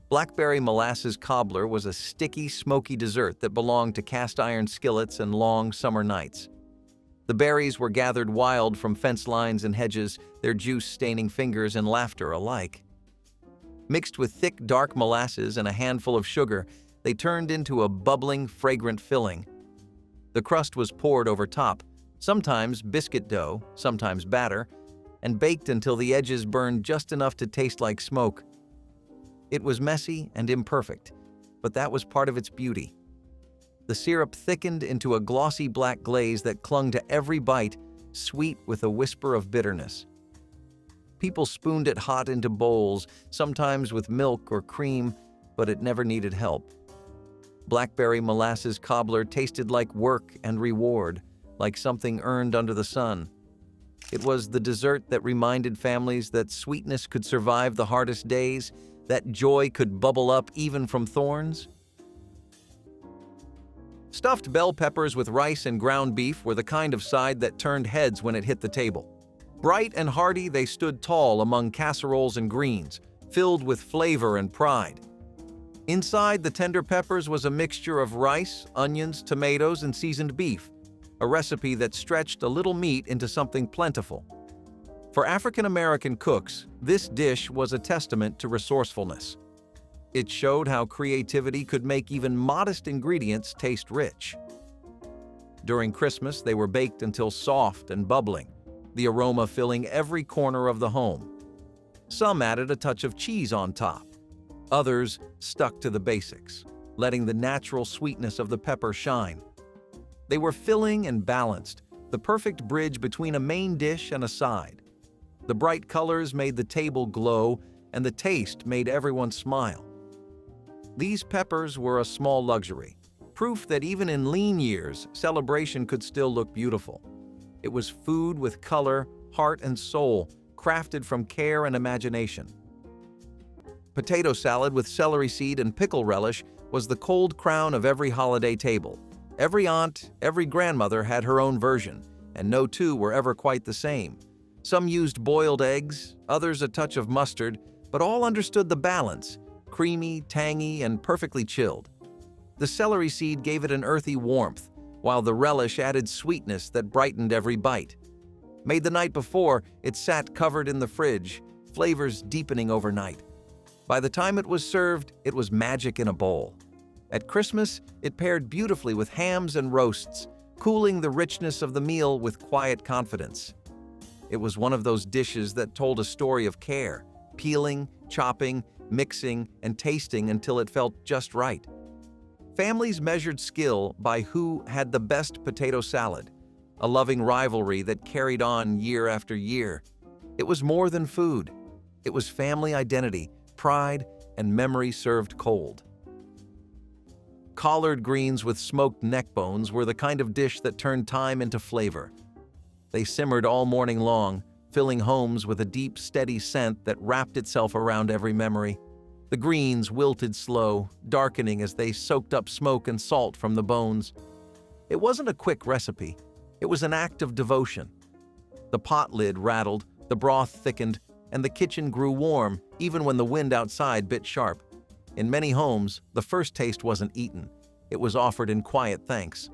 Speaker 1: Blackberry molasses cobbler was a sticky, smoky dessert that belonged to cast-iron skillets and long summer nights. The berries were gathered wild from fence lines and hedges, their juice staining fingers and laughter alike. Mixed with thick, dark molasses and a handful of sugar, they turned into a bubbling, fragrant filling. The crust was poured over top, sometimes biscuit dough, sometimes batter, and baked until the edges burned just enough to taste like smoke. It was messy and imperfect, but that was part of its beauty. The syrup thickened into a glossy black glaze that clung to every bite, sweet with a whisper of bitterness. People spooned it hot into bowls, sometimes with milk or cream, but it never needed help. Blackberry molasses cobbler tasted like work and reward, like something earned under the sun. It was the dessert that reminded families that sweetness could survive the hardest days, that joy could bubble up even from thorns. Stuffed bell peppers with rice and ground beef were the kind of side that turned heads when it hit the table. Bright and hearty, they stood tall among casseroles and greens, filled with flavor and pride. Inside the tender peppers was a mixture of rice, onions, tomatoes, and seasoned beef, a recipe that stretched a little meat into something plentiful. For African-American cooks, this dish was a testament to resourcefulness. It showed how creativity could make even modest ingredients taste rich. During Christmas, they were baked until soft and bubbling, the aroma filling every corner of the home. Some added a touch of cheese on top. Others stuck to the basics, letting the natural sweetness of the pepper shine. They were filling and balanced, the perfect bridge between a main dish and a side. The bright colors made the table glow, and the taste made everyone smile. These peppers were a small luxury, proof that even in lean years, celebration could still look beautiful. It was food with color, heart, and soul, crafted from care and imagination. Potato salad with celery seed and pickle relish was the cold crown of every holiday table. Every aunt, every grandmother had her own version, and no two were ever quite the same. Some used boiled eggs, others a touch of mustard, but all understood the balance, creamy, tangy, and perfectly chilled. The celery seed gave it an earthy warmth, while the relish added sweetness that brightened every bite. Made the night before, it sat covered in the fridge, flavors deepening overnight. By the time it was served, it was magic in a bowl. At Christmas, it paired beautifully with hams and roasts, cooling the richness of the meal with quiet confidence. It was one of those dishes that told a story of care, peeling, chopping, mixing, and tasting until it felt just right. Families measured skill by who had the best potato salad, a loving rivalry that carried on year after year. It was more than food. It was family identity, pride, and memory served cold. Collard greens with smoked neck bones were the kind of dish that turned time into flavor. They simmered all morning long, filling homes with a deep, steady scent that wrapped itself around every memory. The greens wilted slow, darkening as they soaked up smoke and salt from the bones. It wasn't a quick recipe. It was an act of devotion. The pot lid rattled, the broth thickened, and the kitchen grew warm even when the wind outside bit sharp. In many homes, the first taste wasn't eaten. It was offered in quiet thanks.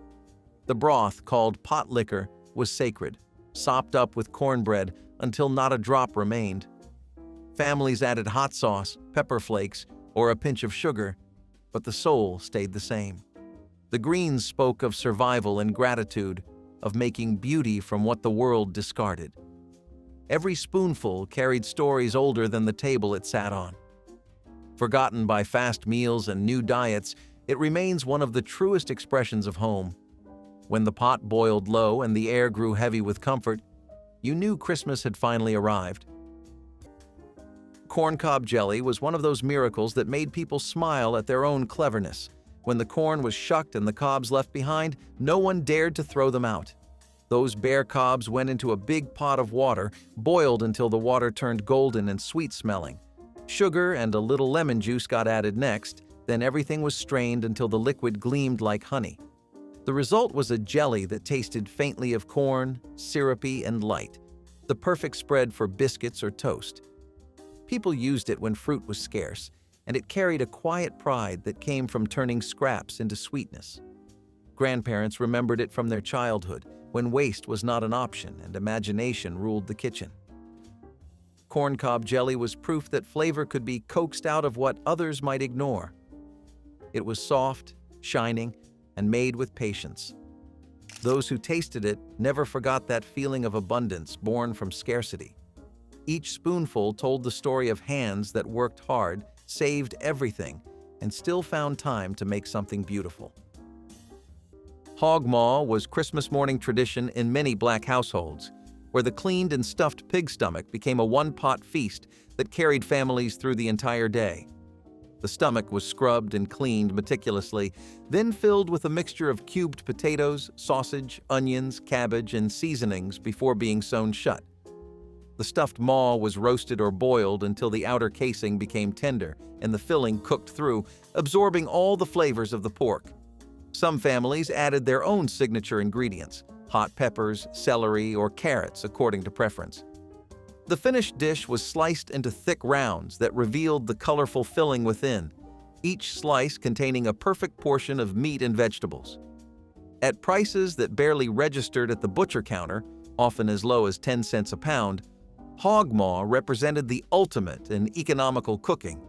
Speaker 1: The broth, called potlikker, was sacred, sopped up with cornbread until not a drop remained. Families added hot sauce, pepper flakes, or a pinch of sugar, but the soul stayed the same. The greens spoke of survival and gratitude, of making beauty from what the world discarded. Every spoonful carried stories older than the table it sat on. Forgotten by fast meals and new diets, it remains one of the truest expressions of home. When the pot boiled low and the air grew heavy with comfort, you knew Christmas had finally arrived. Corncob jelly was one of those miracles that made people smile at their own cleverness. When the corn was shucked and the cobs left behind, no one dared to throw them out. Those bare cobs went into a big pot of water, boiled until the water turned golden and sweet-smelling. Sugar and a little lemon juice got added next, then everything was strained until the liquid gleamed like honey. The result was a jelly that tasted faintly of corn, syrupy and light, the perfect spread for biscuits or toast. People used it when fruit was scarce, and it carried a quiet pride that came from turning scraps into sweetness. Grandparents remembered it from their childhood, when waste was not an option and imagination ruled the kitchen. Corncob jelly was proof that flavor could be coaxed out of what others might ignore. It was soft, shining, and made with patience. Those who tasted it never forgot that feeling of abundance born from scarcity. Each spoonful told the story of hands that worked hard, saved everything, and still found time to make something beautiful. Hog maw was Christmas morning tradition in many Black households, where the cleaned and stuffed pig stomach became a one-pot feast that carried families through the entire day. The stomach was scrubbed and cleaned meticulously, then filled with a mixture of cubed potatoes, sausage, onions, cabbage, and seasonings before being sewn shut. The stuffed maw was roasted or boiled until the outer casing became tender and the filling cooked through, absorbing all the flavors of the pork. Some families added their own signature ingredients, hot peppers, celery, or carrots according to preference. The finished dish was sliced into thick rounds that revealed the colorful filling within, each slice containing a perfect portion of meat and vegetables. At prices that barely registered at the butcher counter, often as low as 10 cents a pound, hog maw represented the ultimate in economical cooking.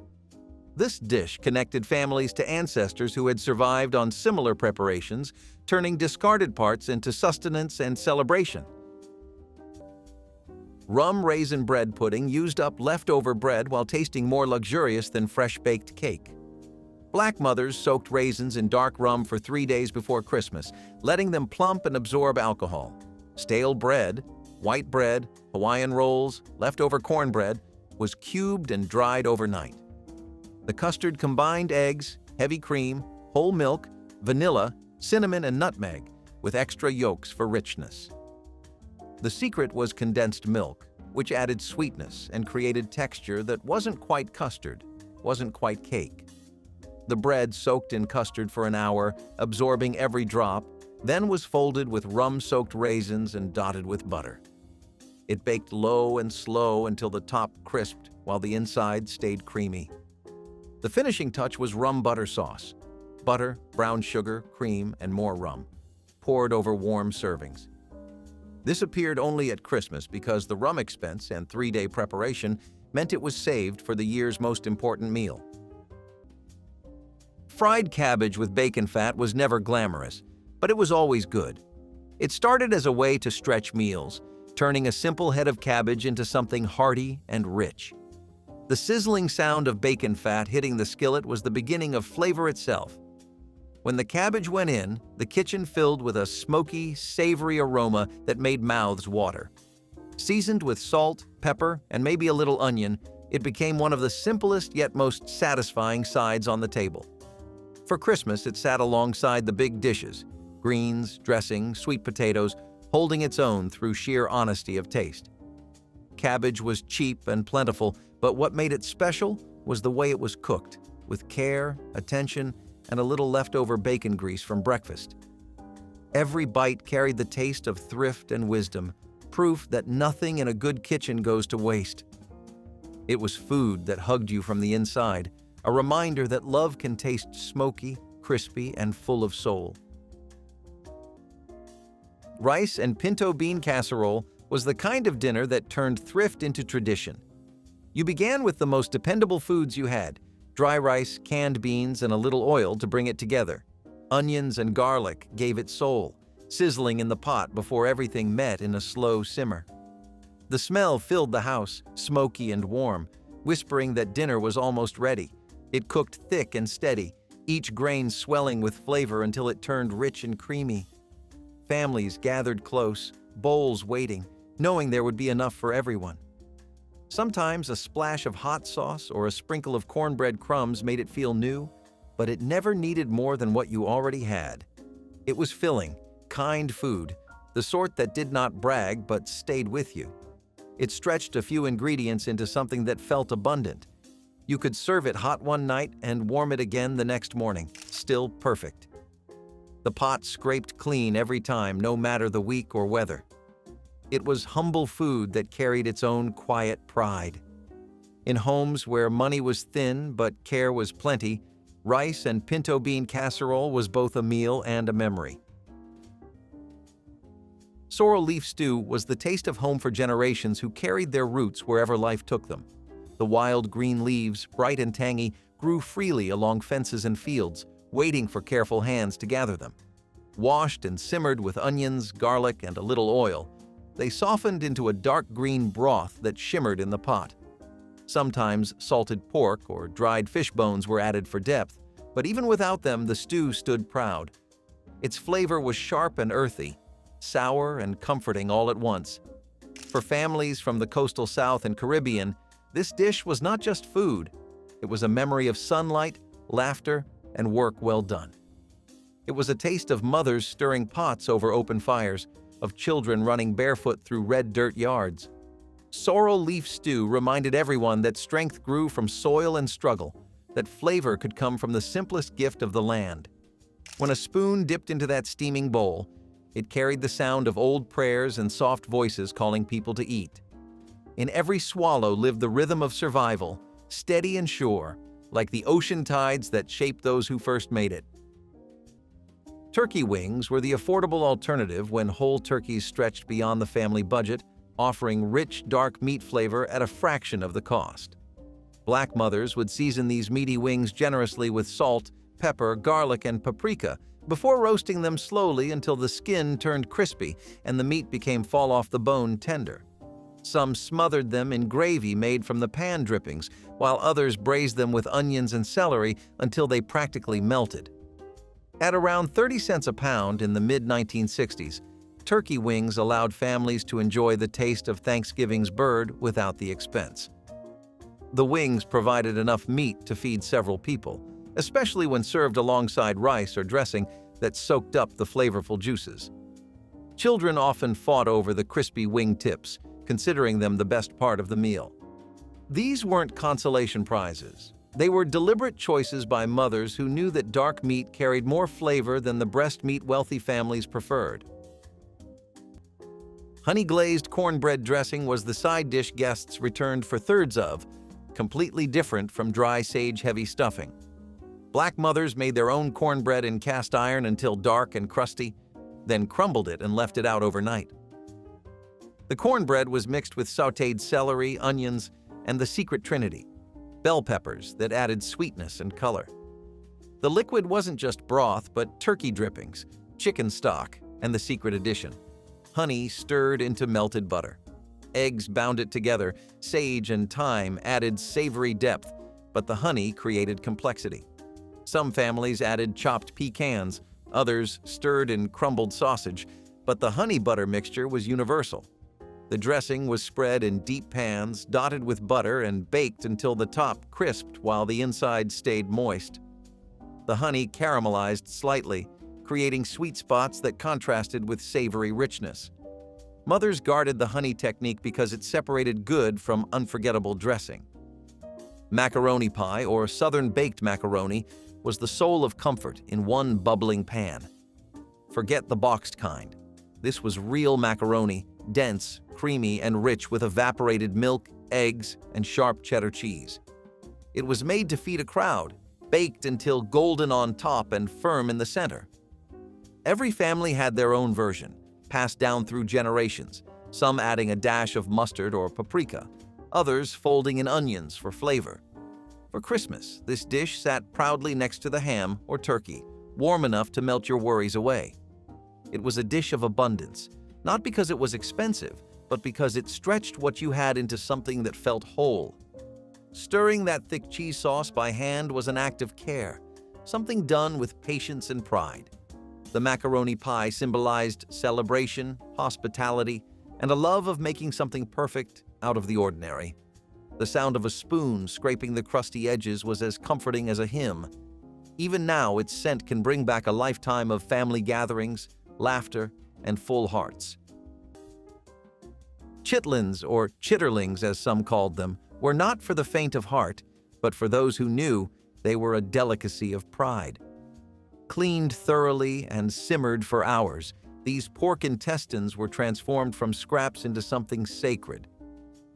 Speaker 1: This dish connected families to ancestors who had survived on similar preparations, turning discarded parts into sustenance and celebration. Rum raisin bread pudding used up leftover bread while tasting more luxurious than fresh-baked cake. Black mothers soaked raisins in dark rum for 3 days before Christmas, letting them plump and absorb alcohol. Stale bread, white bread, Hawaiian rolls, leftover cornbread, was cubed and dried overnight. The custard combined eggs, heavy cream, whole milk, vanilla, cinnamon, and nutmeg, with extra yolks for richness. The secret was condensed milk, which added sweetness and created texture that wasn't quite custard, wasn't quite cake. The bread soaked in custard for an hour, absorbing every drop, then was folded with rum-soaked raisins and dotted with butter. It baked low and slow until the top crisped while the inside stayed creamy. The finishing touch was rum butter sauce. Butter, brown sugar, cream, and more rum, poured over warm servings. This appeared only at Christmas because the rum expense and 3-day preparation meant it was saved for the year's most important meal. Fried cabbage with bacon fat was never glamorous, but it was always good. It started as a way to stretch meals, turning a simple head of cabbage into something hearty and rich. The sizzling sound of bacon fat hitting the skillet was the beginning of flavor itself. When the cabbage went in, the kitchen filled with a smoky, savory aroma that made mouths water. Seasoned with salt, pepper, and maybe a little onion, it became one of the simplest yet most satisfying sides on the table. For Christmas, it sat alongside the big dishes, greens, dressing, sweet potatoes, holding its own through sheer honesty of taste. Cabbage was cheap and plentiful, but what made it special was the way it was cooked, with care, attention, and a little leftover bacon grease from breakfast. Every bite carried the taste of thrift and wisdom, proof that nothing in a good kitchen goes to waste. It was food that hugged you from the inside, a reminder that love can taste smoky, crispy, and full of soul. Rice and pinto bean casserole was the kind of dinner that turned thrift into tradition. You began with the most dependable foods you had: dry rice, canned beans, and a little oil to bring it together. Onions and garlic gave it soul, sizzling in the pot before everything met in a slow simmer. The smell filled the house, smoky and warm, whispering that dinner was almost ready. It cooked thick and steady, each grain swelling with flavor until it turned rich and creamy. Families gathered close, bowls waiting, knowing there would be enough for everyone. Sometimes a splash of hot sauce or a sprinkle of cornbread crumbs made it feel new, but it never needed more than what you already had. It was filling, kind food, the sort that did not brag but stayed with you. It stretched a few ingredients into something that felt abundant. You could serve it hot one night and warm it again the next morning, still perfect. The pot scraped clean every time, no matter the week or weather. It was humble food that carried its own quiet pride. In homes where money was thin but care was plenty, rice and pinto bean casserole was both a meal and a memory. Sorrel leaf stew was the taste of home for generations who carried their roots wherever life took them. The wild green leaves, bright and tangy, grew freely along fences and fields, waiting for careful hands to gather them. Washed and simmered with onions, garlic, and a little oil, they softened into a dark green broth that shimmered in the pot. Sometimes salted pork or dried fish bones were added for depth, but even without them, the stew stood proud. Its flavor was sharp and earthy, sour and comforting all at once. For families from the coastal South and Caribbean, this dish was not just food. It was a memory of sunlight, laughter, and work well done. It was a taste of mothers stirring pots over open fires, of children running barefoot through red dirt yards. Sorrel leaf stew reminded everyone that strength grew from soil and struggle, that flavor could come from the simplest gift of the land. When a spoon dipped into that steaming bowl, it carried the sound of old prayers and soft voices calling people to eat. In every swallow lived the rhythm of survival, steady and sure, like the ocean tides that shaped those who first made it. Turkey wings were the affordable alternative when whole turkeys stretched beyond the family budget, offering rich, dark meat flavor at a fraction of the cost. Black mothers would season these meaty wings generously with salt, pepper, garlic, and paprika before roasting them slowly until the skin turned crispy and the meat became fall-off-the-bone tender. Some smothered them in gravy made from the pan drippings, while others braised them with onions and celery until they practically melted. At around 30 cents a pound in the mid-1960s, turkey wings allowed families to enjoy the taste of Thanksgiving's bird without the expense. The wings provided enough meat to feed several people, especially when served alongside rice or dressing that soaked up the flavorful juices. Children often fought over the crispy wing tips, considering them the best part of the meal. These weren't consolation prizes. They were deliberate choices by mothers who knew that dark meat carried more flavor than the breast meat wealthy families preferred. Honey-glazed cornbread dressing was the side dish guests returned for thirds of, completely different from dry sage-heavy stuffing. Black mothers made their own cornbread in cast iron until dark and crusty, then crumbled it and left it out overnight. The cornbread was mixed with sautéed celery, onions, and the secret trinity, bell peppers that added sweetness and color. The liquid wasn't just broth, but turkey drippings, chicken stock, and the secret addition: honey stirred into melted butter. Eggs bound it together, sage and thyme added savory depth, but the honey created complexity. Some families added chopped pecans, others stirred in crumbled sausage, but the honey butter mixture was universal. The dressing was spread in deep pans, dotted with butter, and baked until the top crisped while the inside stayed moist. The honey caramelized slightly, creating sweet spots that contrasted with savory richness. Mothers guarded the honey technique because it separated good from unforgettable dressing. Macaroni pie, or southern baked macaroni, was the soul of comfort in one bubbling pan. Forget the boxed kind. This was real macaroni, dense, creamy, and rich with evaporated milk, eggs, and sharp cheddar cheese. It was made to feed a crowd, baked until golden on top and firm in the center. Every family had their own version, passed down through generations, some adding a dash of mustard or paprika, others folding in onions for flavor. For Christmas, this dish sat proudly next to the ham or turkey, warm enough to melt your worries away. It was a dish of abundance, not because it was expensive, but because it stretched what you had into something that felt whole. Stirring that thick cheese sauce by hand was an act of care, something done with patience and pride. The macaroni pie symbolized celebration, hospitality, and a love of making something perfect out of the ordinary. The sound of a spoon scraping the crusty edges was as comforting as a hymn. Even now, its scent can bring back a lifetime of family gatherings, laughter, and full hearts. Chitlins, or chitterlings as some called them, were not for the faint of heart, but for those who knew they were a delicacy of pride. Cleaned thoroughly and simmered for hours, these pork intestines were transformed from scraps into something sacred.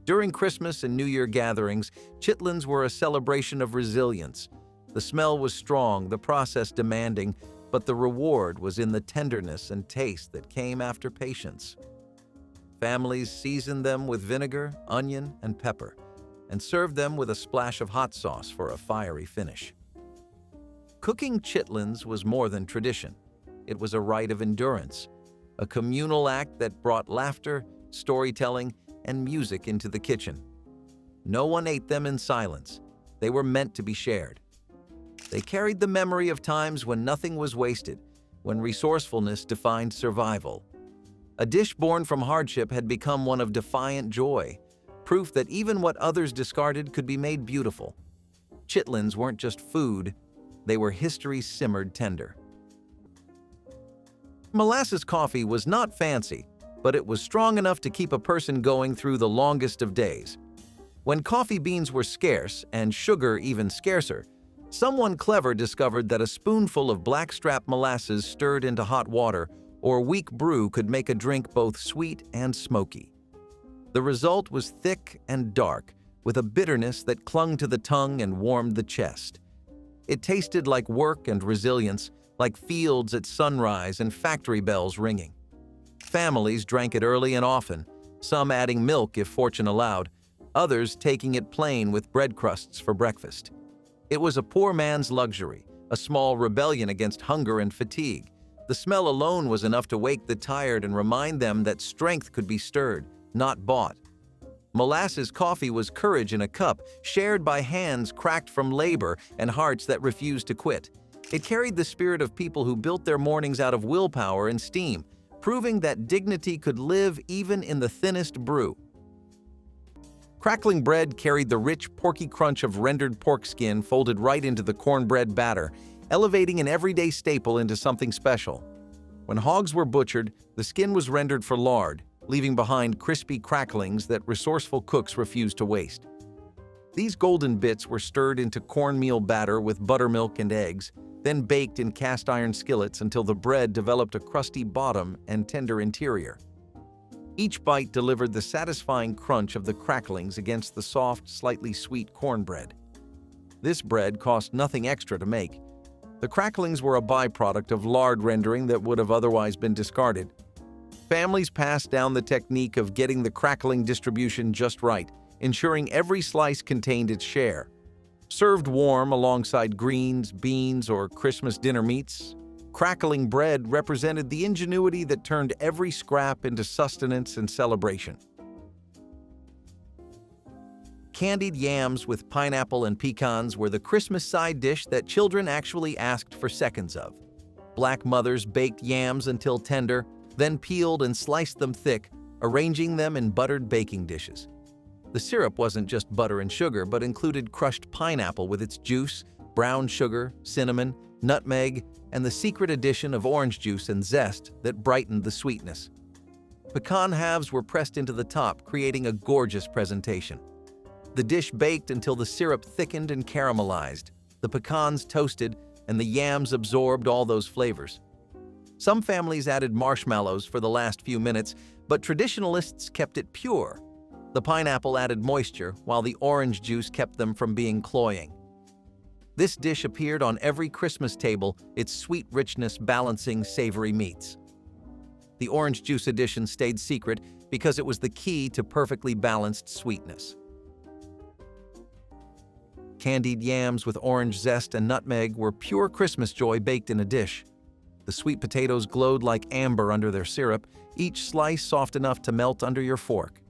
Speaker 1: During Christmas and New Year gatherings, chitlins were a celebration of resilience. The smell was strong, the process demanding, but the reward was in the tenderness and taste that came after patience. Families seasoned them with vinegar, onion, and pepper, and served them with a splash of hot sauce for a fiery finish. Cooking chitlins was more than tradition. It was a rite of endurance, a communal act that brought laughter, storytelling, and music into the kitchen. No one ate them in silence. They were meant to be shared. They carried the memory of times when nothing was wasted, when resourcefulness defined survival. A dish born from hardship had become one of defiant joy, proof that even what others discarded could be made beautiful. Chitlins weren't just food, they were history simmered tender. Molasses coffee was not fancy, but it was strong enough to keep a person going through the longest of days. When coffee beans were scarce and sugar even scarcer, someone clever discovered that a spoonful of blackstrap molasses stirred into hot water or weak brew could make a drink both sweet and smoky. The result was thick and dark, with a bitterness that clung to the tongue and warmed the chest. It tasted like work and resilience, like fields at sunrise and factory bells ringing. Families drank it early and often, some adding milk if fortune allowed, others taking it plain with bread crusts for breakfast. It was a poor man's luxury, a small rebellion against hunger and fatigue. The smell alone was enough to wake the tired and remind them that strength could be stirred, not bought. Molasses coffee was courage in a cup, shared by hands cracked from labor and hearts that refused to quit. It carried the spirit of people who built their mornings out of willpower and steam, proving that dignity could live even in the thinnest brew. Crackling bread carried the rich, porky crunch of rendered pork skin folded right into the cornbread batter, elevating an everyday staple into something special. When hogs were butchered, the skin was rendered for lard, leaving behind crispy cracklings that resourceful cooks refused to waste. These golden bits were stirred into cornmeal batter with buttermilk and eggs, then baked in cast-iron skillets until the bread developed a crusty bottom and tender interior. Each bite delivered the satisfying crunch of the cracklings against the soft, slightly sweet cornbread. This bread cost nothing extra to make. The cracklings were a byproduct of lard rendering that would have otherwise been discarded. Families passed down the technique of getting the crackling distribution just right, ensuring every slice contained its share. Served warm alongside greens, beans, or Christmas dinner meats, crackling bread represented the ingenuity that turned every scrap into sustenance and celebration. Candied yams with pineapple and pecans were the Christmas side dish that children actually asked for seconds of. Black mothers baked yams until tender, then peeled and sliced them thick, arranging them in buttered baking dishes. The syrup wasn't just butter and sugar, but included crushed pineapple with its juice, brown sugar, cinnamon, nutmeg, and the secret addition of orange juice and zest that brightened the sweetness. Pecan halves were pressed into the top, creating a gorgeous presentation. The dish baked until the syrup thickened and caramelized, the pecans toasted, and the yams absorbed all those flavors. Some families added marshmallows for the last few minutes, but traditionalists kept it pure. The pineapple added moisture, while the orange juice kept them from being cloying. This dish appeared on every Christmas table, its sweet richness balancing savory meats. The orange juice addition stayed secret because it was the key to perfectly balanced sweetness. Candied yams with orange zest and nutmeg were pure Christmas joy baked in a dish. The sweet potatoes glowed like amber under their syrup, each slice soft enough to melt under your fork.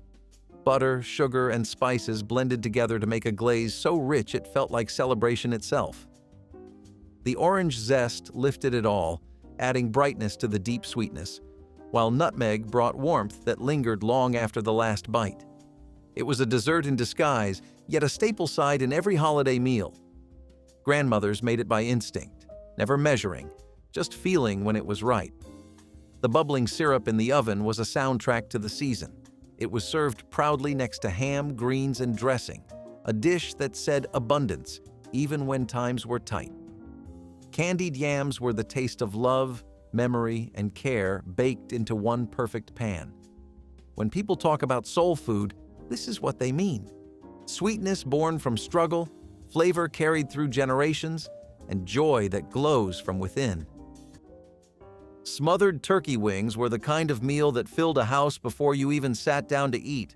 Speaker 1: Butter, sugar, and spices blended together to make a glaze so rich it felt like celebration itself. The orange zest lifted it all, adding brightness to the deep sweetness, while nutmeg brought warmth that lingered long after the last bite. It was a dessert in disguise, yet a staple side in every holiday meal. Grandmothers made it by instinct, never measuring, just feeling when it was right. The bubbling syrup in the oven was a soundtrack to the season. It was served proudly next to ham, greens, and dressing, a dish that said abundance, even when times were tight. Candied yams were the taste of love, memory, and care baked into one perfect pan. When people talk about soul food, this is what they mean. Sweetness born from struggle, flavor carried through generations, and joy that glows from within. Smothered turkey wings were the kind of meal that filled a house before you even sat down to eat.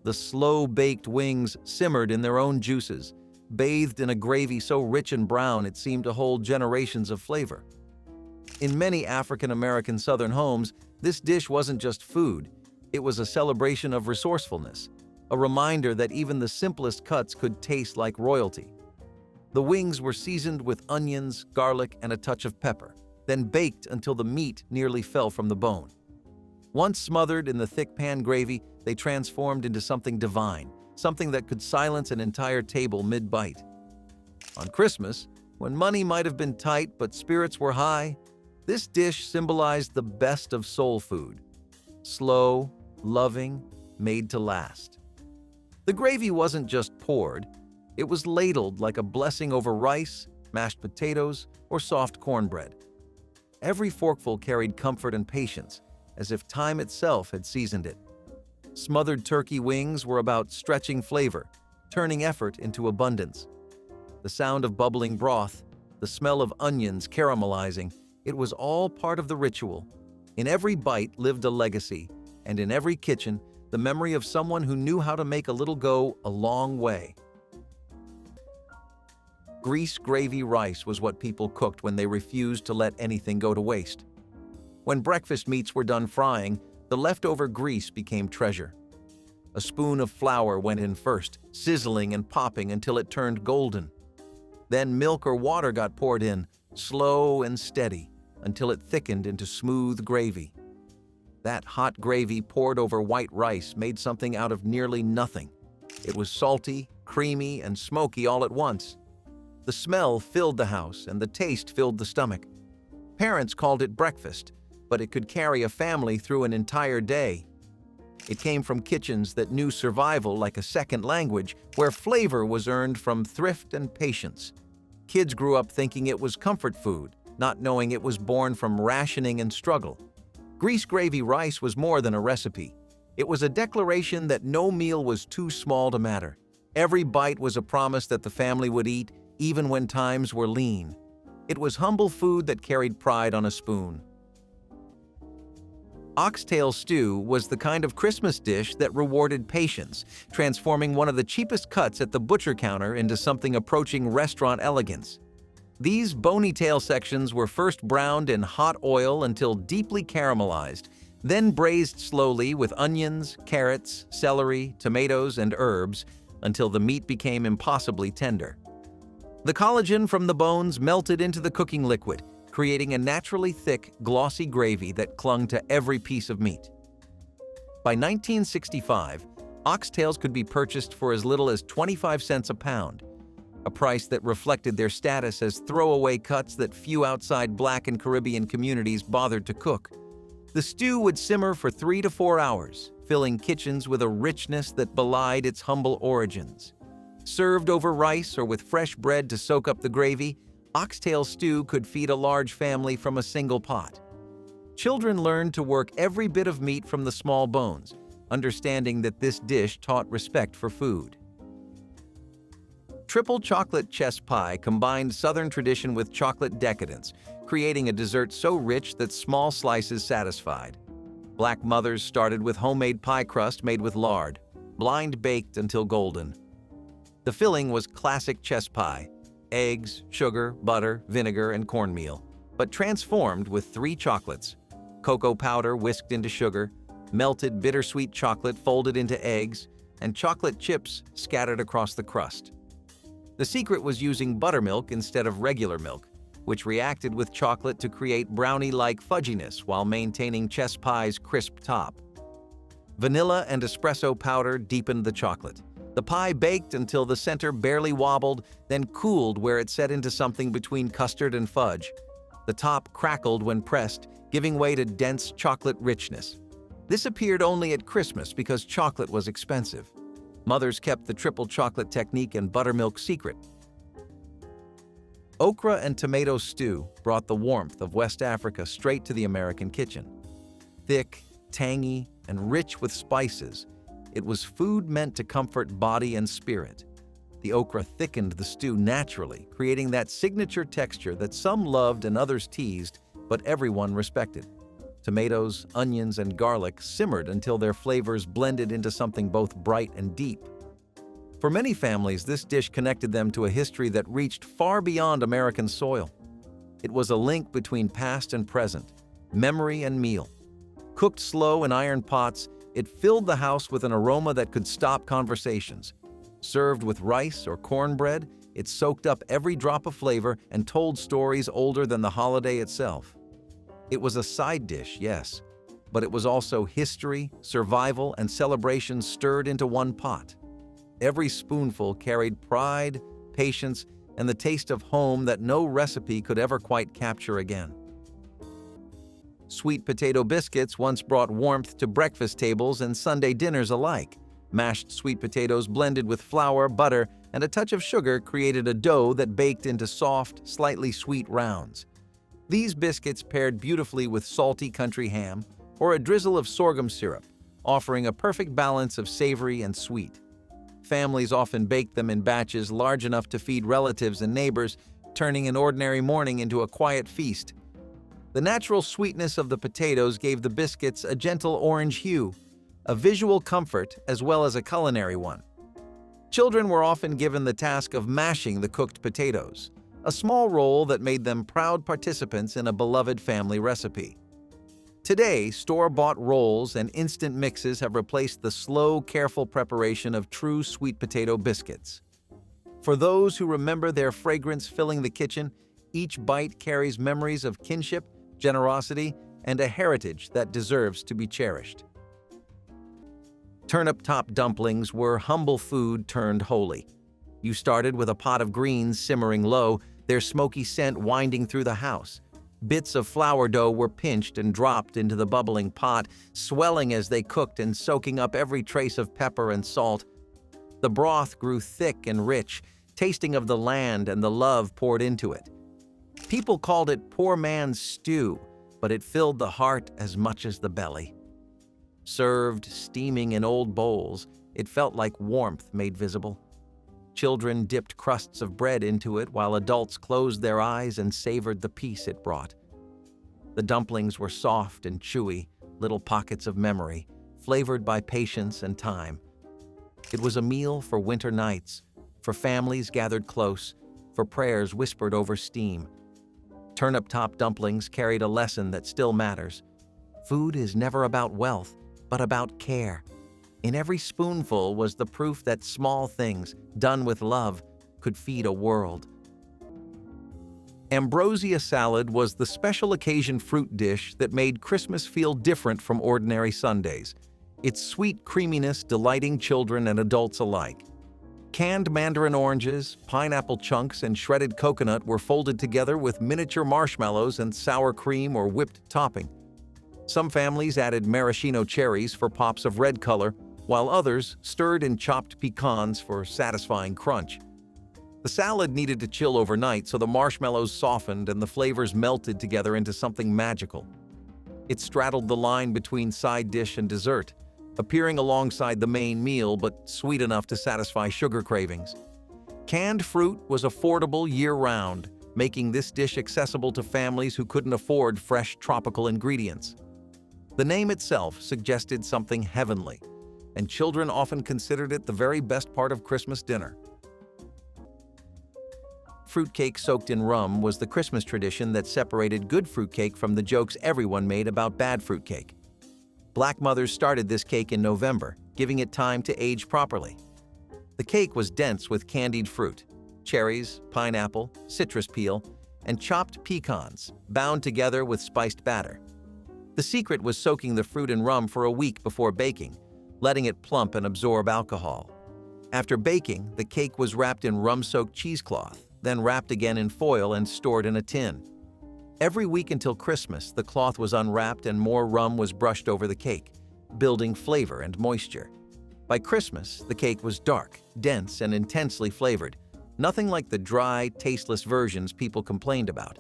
Speaker 1: The slow-baked wings simmered in their own juices, bathed in a gravy so rich and brown it seemed to hold generations of flavor. In many African-American Southern homes, this dish wasn't just food, it was a celebration of resourcefulness, a reminder that even the simplest cuts could taste like royalty. The wings were seasoned with onions, garlic, and a touch of pepper, then baked until the meat nearly fell from the bone. Once smothered in the thick pan gravy, they transformed into something divine, something that could silence an entire table mid-bite. On Christmas, when money might have been tight but spirits were high, this dish symbolized the best of soul food. Slow, loving, made to last. The gravy wasn't just poured, it was ladled like a blessing over rice, mashed potatoes, or soft cornbread. Every forkful carried comfort and patience, as if time itself had seasoned it. Smothered turkey wings were about stretching flavor, turning effort into abundance. The sound of bubbling broth, the smell of onions caramelizing, it was all part of the ritual. In every bite lived a legacy, and in every kitchen, the memory of someone who knew how to make a little go a long way. Grease gravy rice was what people cooked when they refused to let anything go to waste. When breakfast meats were done frying, the leftover grease became treasure. A spoon of flour went in first, sizzling and popping until it turned golden. Then milk or water got poured in, slow and steady, until it thickened into smooth gravy. That hot gravy poured over white rice made something out of nearly nothing. It was salty, creamy, and smoky all at once. The smell filled the house, and the taste filled the stomach. Parents called it breakfast, but it could carry a family through an entire day. It came from kitchens that knew survival like a second language, where flavor was earned from thrift and patience. Kids grew up thinking it was comfort food, not knowing it was born from rationing and struggle. Grease gravy rice was more than a recipe. It was a declaration that no meal was too small to matter. Every bite was a promise that the family would eat, even when times were lean. It was humble food that carried pride on a spoon. Oxtail stew was the kind of Christmas dish that rewarded patience, transforming one of the cheapest cuts at the butcher counter into something approaching restaurant elegance. These bony tail sections were first browned in hot oil until deeply caramelized, then braised slowly with onions, carrots, celery, tomatoes, and herbs until the meat became impossibly tender. The collagen from the bones melted into the cooking liquid, creating a naturally thick, glossy gravy that clung to every piece of meat. By 1965, oxtails could be purchased for as little as 25 cents a pound, a price that reflected their status as throwaway cuts that few outside Black and Caribbean communities bothered to cook. The stew would simmer for 3 to 4 hours, filling kitchens with a richness that belied its humble origins. Served over rice or with fresh bread to soak up the gravy, oxtail stew could feed a large family from a single pot. Children learned to work every bit of meat from the small bones, understanding that this dish taught respect for food. Triple chocolate chess pie combined Southern tradition with chocolate decadence, creating a dessert so rich that small slices satisfied. Black mothers started with homemade pie crust made with lard, blind baked until golden. The filling was classic chess pie: eggs, sugar, butter, vinegar, and cornmeal, but transformed with 3 chocolates: cocoa powder whisked into sugar, melted bittersweet chocolate folded into eggs, and chocolate chips scattered across the crust. The secret was using buttermilk instead of regular milk, which reacted with chocolate to create brownie-like fudginess while maintaining chess pie's crisp top. Vanilla and espresso powder deepened the chocolate. The pie baked until the center barely wobbled, then cooled where it set into something between custard and fudge. The top crackled when pressed, giving way to dense chocolate richness. This appeared only at Christmas because chocolate was expensive. Mothers kept the triple chocolate technique and buttermilk secret. Okra and tomato stew brought the warmth of West Africa straight to the American kitchen. Thick, tangy, and rich with spices, it was food meant to comfort body and spirit. The okra thickened the stew naturally, creating that signature texture that some loved and others teased, but everyone respected. Tomatoes, onions, and garlic simmered until their flavors blended into something both bright and deep. For many families, this dish connected them to a history that reached far beyond American soil. It was a link between past and present, memory and meal. Cooked slow in iron pots, it filled the house with an aroma that could stop conversations. Served with rice or cornbread, it soaked up every drop of flavor and told stories older than the holiday itself. It was a side dish, yes, but it was also history, survival, and celebration stirred into one pot. Every spoonful carried pride, patience, and the taste of home that no recipe could ever quite capture again. Sweet potato biscuits once brought warmth to breakfast tables and Sunday dinners alike. Mashed sweet potatoes blended with flour, butter, and a touch of sugar created a dough that baked into soft, slightly sweet rounds. These biscuits paired beautifully with salty country ham or a drizzle of sorghum syrup, offering a perfect balance of savory and sweet. Families often baked them in batches large enough to feed relatives and neighbors, turning an ordinary morning into a quiet feast. The natural sweetness of the potatoes gave the biscuits a gentle orange hue, a visual comfort as well as a culinary one. Children were often given the task of mashing the cooked potatoes, a small role that made them proud participants in a beloved family recipe. Today, store-bought rolls and instant mixes have replaced the slow, careful preparation of true sweet potato biscuits. For those who remember their fragrance filling the kitchen, each bite carries memories of kinship, generosity, and a heritage that deserves to be cherished. Turnip-top dumplings were humble food turned holy. You started with a pot of greens simmering low, their smoky scent winding through the house. Bits of flour dough were pinched and dropped into the bubbling pot, swelling as they cooked and soaking up every trace of pepper and salt. The broth grew thick and rich, tasting of the land and the love poured into it. People called it poor man's stew, but it filled the heart as much as the belly. Served steaming in old bowls, it felt like warmth made visible. Children dipped crusts of bread into it while adults closed their eyes and savored the peace it brought. The dumplings were soft and chewy, little pockets of memory, flavored by patience and time. It was a meal for winter nights, for families gathered close, for prayers whispered over steam. Turnip-top dumplings carried a lesson that still matters. Food is never about wealth, but about care. In every spoonful was the proof that small things, done with love, could feed a world. Ambrosia salad was the special occasion fruit dish that made Christmas feel different from ordinary Sundays, its sweet creaminess delighting children and adults alike. Canned mandarin oranges, pineapple chunks, and shredded coconut were folded together with miniature marshmallows and sour cream or whipped topping. Some families added maraschino cherries for pops of red color, while others stirred in chopped pecans for satisfying crunch. The salad needed to chill overnight so the marshmallows softened and the flavors melted together into something magical. It straddled the line between side dish and dessert, appearing alongside the main meal but sweet enough to satisfy sugar cravings. Canned fruit was affordable year-round, making this dish accessible to families who couldn't afford fresh tropical ingredients. The name itself suggested something heavenly, and children often considered it the very best part of Christmas dinner. Fruitcake soaked in rum was the Christmas tradition that separated good fruitcake from the jokes everyone made about bad fruitcake. Black mothers started this cake in November, giving it time to age properly. The cake was dense with candied fruit, cherries, pineapple, citrus peel, and chopped pecans, bound together with spiced batter. The secret was soaking the fruit in rum for a week before baking, letting it plump and absorb alcohol. After baking, the cake was wrapped in rum-soaked cheesecloth, then wrapped again in foil and stored in a tin. Every week until Christmas, the cloth was unwrapped and more rum was brushed over the cake, building flavor and moisture. By Christmas, the cake was dark, dense, and intensely flavored, nothing like the dry, tasteless versions people complained about.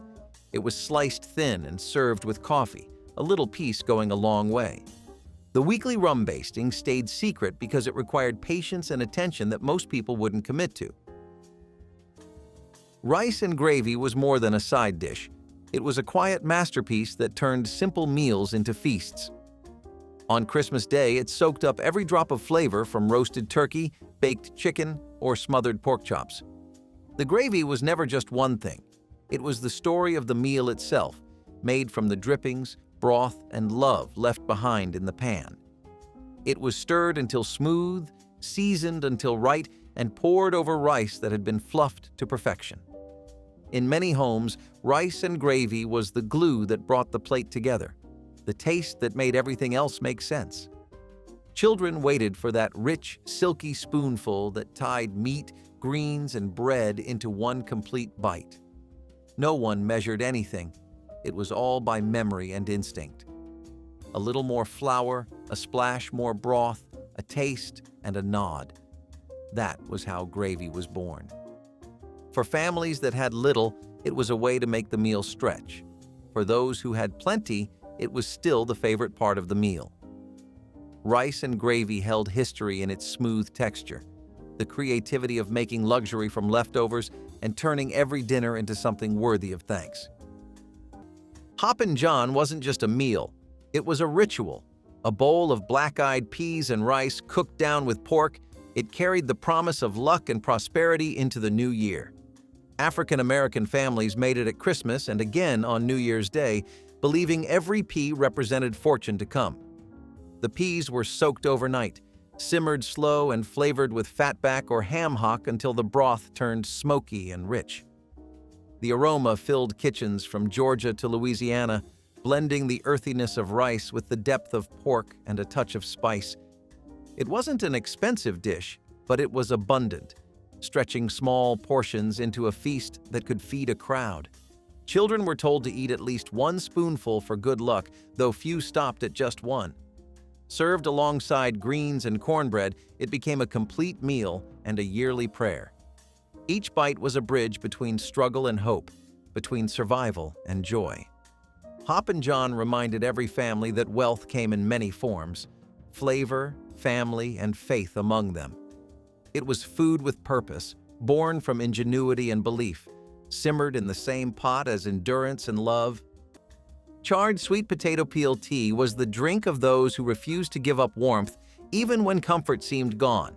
Speaker 1: It was sliced thin and served with coffee, a little piece going a long way. The weekly rum basting stayed secret because it required patience and attention that most people wouldn't commit to. Rice and gravy was more than a side dish. It was a quiet masterpiece that turned simple meals into feasts. On Christmas Day, it soaked up every drop of flavor from roasted turkey, baked chicken, or smothered pork chops. The gravy was never just one thing. It was the story of the meal itself, made from the drippings, broth, and love left behind in the pan. It was stirred until smooth, seasoned until right, and poured over rice that had been fluffed to perfection. In many homes, rice and gravy was the glue that brought the plate together, the taste that made everything else make sense. Children waited for that rich, silky spoonful that tied meat, greens, and bread into one complete bite. No one measured anything. It was all by memory and instinct. A little more flour, a splash more broth, a taste, and a nod. That was how gravy was born. For families that had little, it was a way to make the meal stretch. For those who had plenty, it was still the favorite part of the meal. Rice and gravy held history in its smooth texture, the creativity of making luxury from leftovers and turning every dinner into something worthy of thanks. Hoppin' John wasn't just a meal, it was a ritual. A bowl of black-eyed peas and rice cooked down with pork, it carried the promise of luck and prosperity into the new year. African-American families made it at Christmas and again on New Year's Day, believing every pea represented fortune to come. The peas were soaked overnight, simmered slow and flavored with fatback or ham hock until the broth turned smoky and rich. The aroma filled kitchens from Georgia to Louisiana, blending the earthiness of rice with the depth of pork and a touch of spice. It wasn't an expensive dish, but it was abundant, stretching small portions into a feast that could feed a crowd. Children were told to eat at least one spoonful for good luck, though few stopped at just one. Served alongside greens and cornbread, it became a complete meal and a yearly prayer. Each bite was a bridge between struggle and hope, between survival and joy. Hoppin' John reminded every family that wealth came in many forms, flavor, family, and faith among them. It was food with purpose, born from ingenuity and belief, simmered in the same pot as endurance and love. Charred sweet potato peel tea was the drink of those who refused to give up warmth even when comfort seemed gone.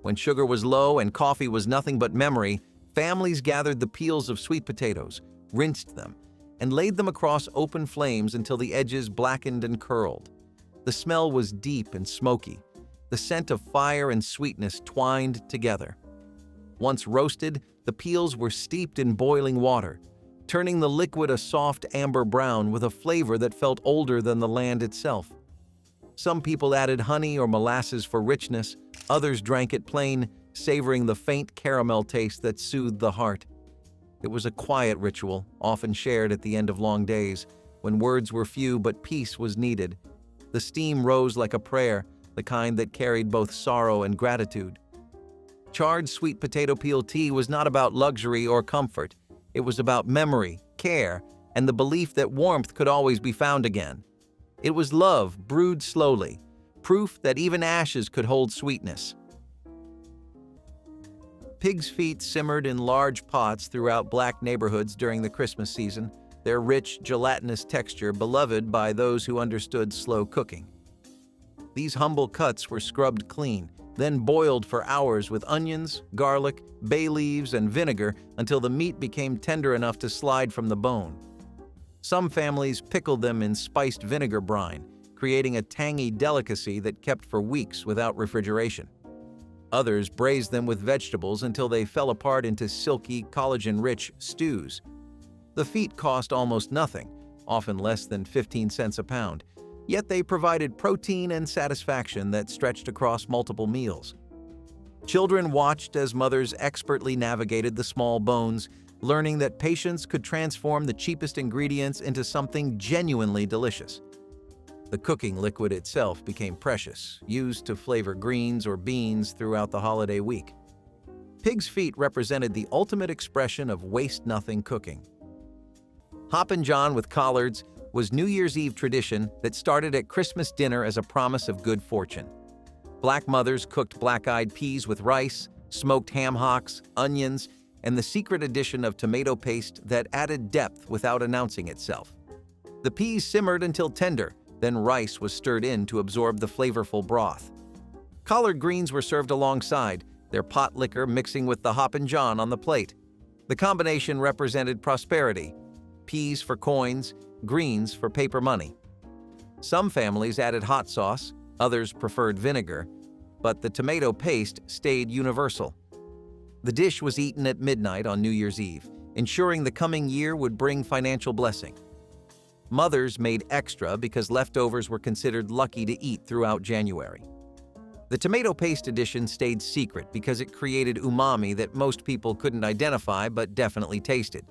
Speaker 1: When sugar was low and coffee was nothing but memory, families gathered the peels of sweet potatoes, rinsed them, and laid them across open flames until the edges blackened and curled. The smell was deep and smoky, the scent of fire and sweetness twined together. Once roasted, the peels were steeped in boiling water, turning the liquid a soft amber brown with a flavor that felt older than the land itself. Some people added honey or molasses for richness, others drank it plain, savoring the faint caramel taste that soothed the heart. It was a quiet ritual, often shared at the end of long days, when words were few but peace was needed. The steam rose like a prayer, the kind that carried both sorrow and gratitude. Charred sweet potato peel tea was not about luxury or comfort. It was about memory, care, and the belief that warmth could always be found again. It was love brewed slowly, proof that even ashes could hold sweetness. Pig's feet simmered in large pots throughout Black neighborhoods during the Christmas season, their rich, gelatinous texture beloved by those who understood slow cooking. These humble cuts were scrubbed clean, then boiled for hours with onions, garlic, bay leaves, and vinegar until the meat became tender enough to slide from the bone. Some families pickled them in spiced vinegar brine, creating a tangy delicacy that kept for weeks without refrigeration. Others braised them with vegetables until they fell apart into silky, collagen-rich stews. The feet cost almost nothing, often less than 15 cents a pound, yet they provided protein and satisfaction that stretched across multiple meals. Children watched as mothers expertly navigated the small bones, learning that patience could transform the cheapest ingredients into something genuinely delicious. The cooking liquid itself became precious, used to flavor greens or beans throughout the holiday week. Pig's feet represented the ultimate expression of waste-nothing cooking. Hoppin' John with collards was New Year's Eve tradition that started at Christmas dinner as a promise of good fortune. Black mothers cooked black-eyed peas with rice, smoked ham hocks, onions, and the secret addition of tomato paste that added depth without announcing itself. The peas simmered until tender, then rice was stirred in to absorb the flavorful broth. Collard greens were served alongside, their potlikker mixing with the Hoppin' John on the plate. The combination represented prosperity: peas for coins, greens for paper money. Some families added hot sauce, others preferred vinegar, but the tomato paste stayed universal. The dish was eaten at midnight on New Year's Eve, ensuring the coming year would bring financial blessing. Mothers made extra because leftovers were considered lucky to eat throughout January. The tomato paste addition stayed secret because it created umami that most people couldn't identify but definitely tasted.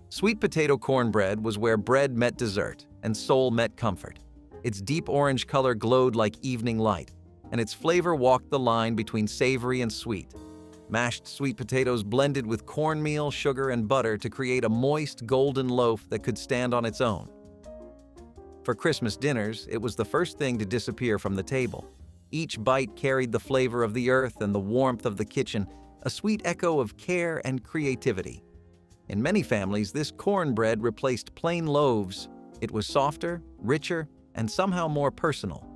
Speaker 1: Sweet potato cornbread was where bread met dessert and soul met comfort. Its deep orange color glowed like evening light, and its flavor walked the line between savory and sweet. Mashed sweet potatoes blended with cornmeal, sugar, and butter to create a moist, golden loaf that could stand on its own. For Christmas dinners, it was the first thing to disappear from the table. Each bite carried the flavor of the earth and the warmth of the kitchen, a sweet echo of care and creativity. In many families, this cornbread replaced plain loaves. It was softer, richer, and somehow more personal.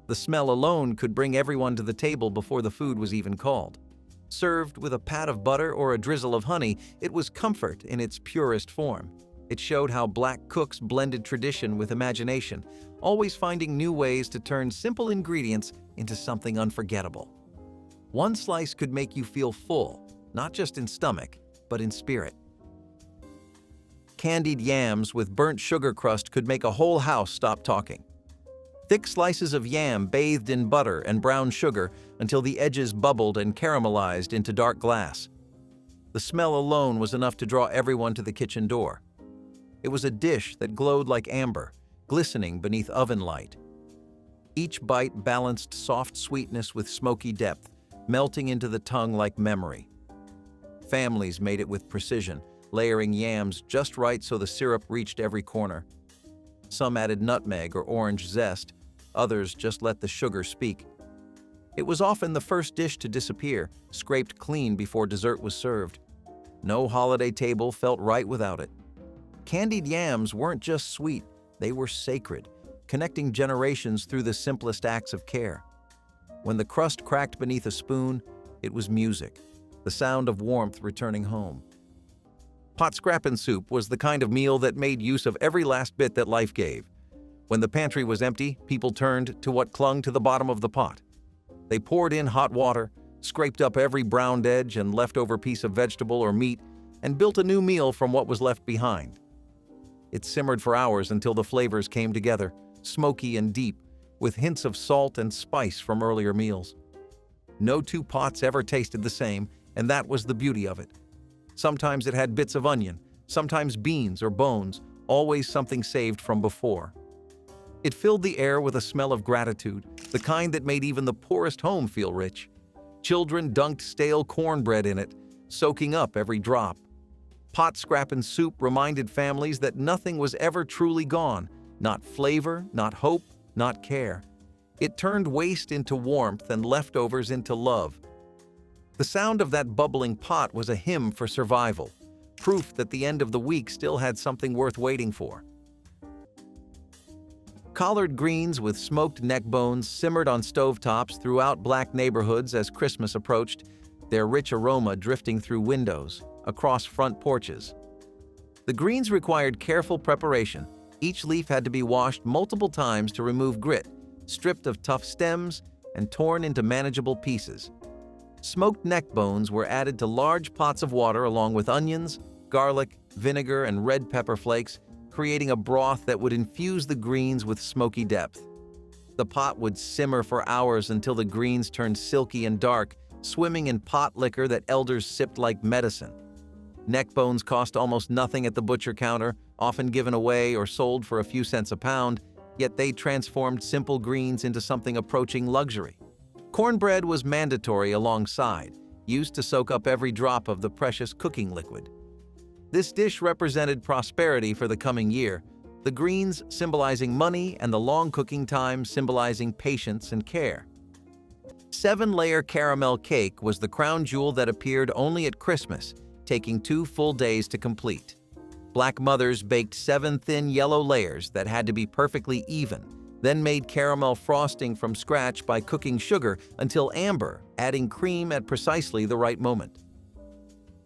Speaker 1: The smell alone could bring everyone to the table before the food was even called. Served with a pat of butter or a drizzle of honey, it was comfort in its purest form. It showed how Black cooks blended tradition with imagination, always finding new ways to turn simple ingredients into something unforgettable. One slice could make you feel full, not just in stomach, but in spirit. Candied yams with burnt sugar crust could make a whole house stop talking. Thick slices of yam bathed in butter and brown sugar until the edges bubbled and caramelized into dark glass. The smell alone was enough to draw everyone to the kitchen door. It was a dish that glowed like amber, glistening beneath oven light. Each bite balanced soft sweetness with smoky depth, melting into the tongue like memory. Families made it with precision, layering yams just right so the syrup reached every corner. Some added nutmeg or orange zest, others just let the sugar speak. It was often the first dish to disappear, scraped clean before dessert was served. No holiday table felt right without it. Candied yams weren't just sweet, they were sacred, connecting generations through the simplest acts of care. When the crust cracked beneath a spoon, it was music, the sound of warmth returning home. Pot scrappin' soup was the kind of meal that made use of every last bit that life gave. When the pantry was empty, people turned to what clung to the bottom of the pot. They poured in hot water, scraped up every browned edge and leftover piece of vegetable or meat, and built a new meal from what was left behind. It simmered for hours until the flavors came together, smoky and deep, with hints of salt and spice from earlier meals. No two pots ever tasted the same, and that was the beauty of it. Sometimes it had bits of onion, sometimes beans or bones, always something saved from before. It filled the air with a smell of gratitude, the kind that made even the poorest home feel rich. Children dunked stale cornbread in it, soaking up every drop. Pot-scrapping soup reminded families that nothing was ever truly gone, not flavor, not hope, not care. It turned waste into warmth and leftovers into love. The sound of that bubbling pot was a hymn for survival, proof that the end of the week still had something worth waiting for. Collard greens with smoked neck bones simmered on stovetops throughout Black neighborhoods as Christmas approached, their rich aroma drifting through windows, across front porches. The greens required careful preparation. Each leaf had to be washed multiple times to remove grit, stripped of tough stems, and torn into manageable pieces. Smoked neck bones were added to large pots of water along with onions, garlic, vinegar, and red pepper flakes, creating a broth that would infuse the greens with smoky depth. The pot would simmer for hours until the greens turned silky and dark, swimming in pot liquor that elders sipped like medicine. Neck bones cost almost nothing at the butcher counter, often given away or sold for a few cents a pound, yet they transformed simple greens into something approaching luxury. Cornbread was mandatory alongside, used to soak up every drop of the precious cooking liquid. This dish represented prosperity for the coming year, the greens symbolizing money and the long cooking time symbolizing patience and care. 7-layer caramel cake was the crown jewel that appeared only at Christmas, taking 2 full days to complete. Black mothers baked 7 thin yellow layers that had to be perfectly even, then made caramel frosting from scratch by cooking sugar until amber, adding cream at precisely the right moment.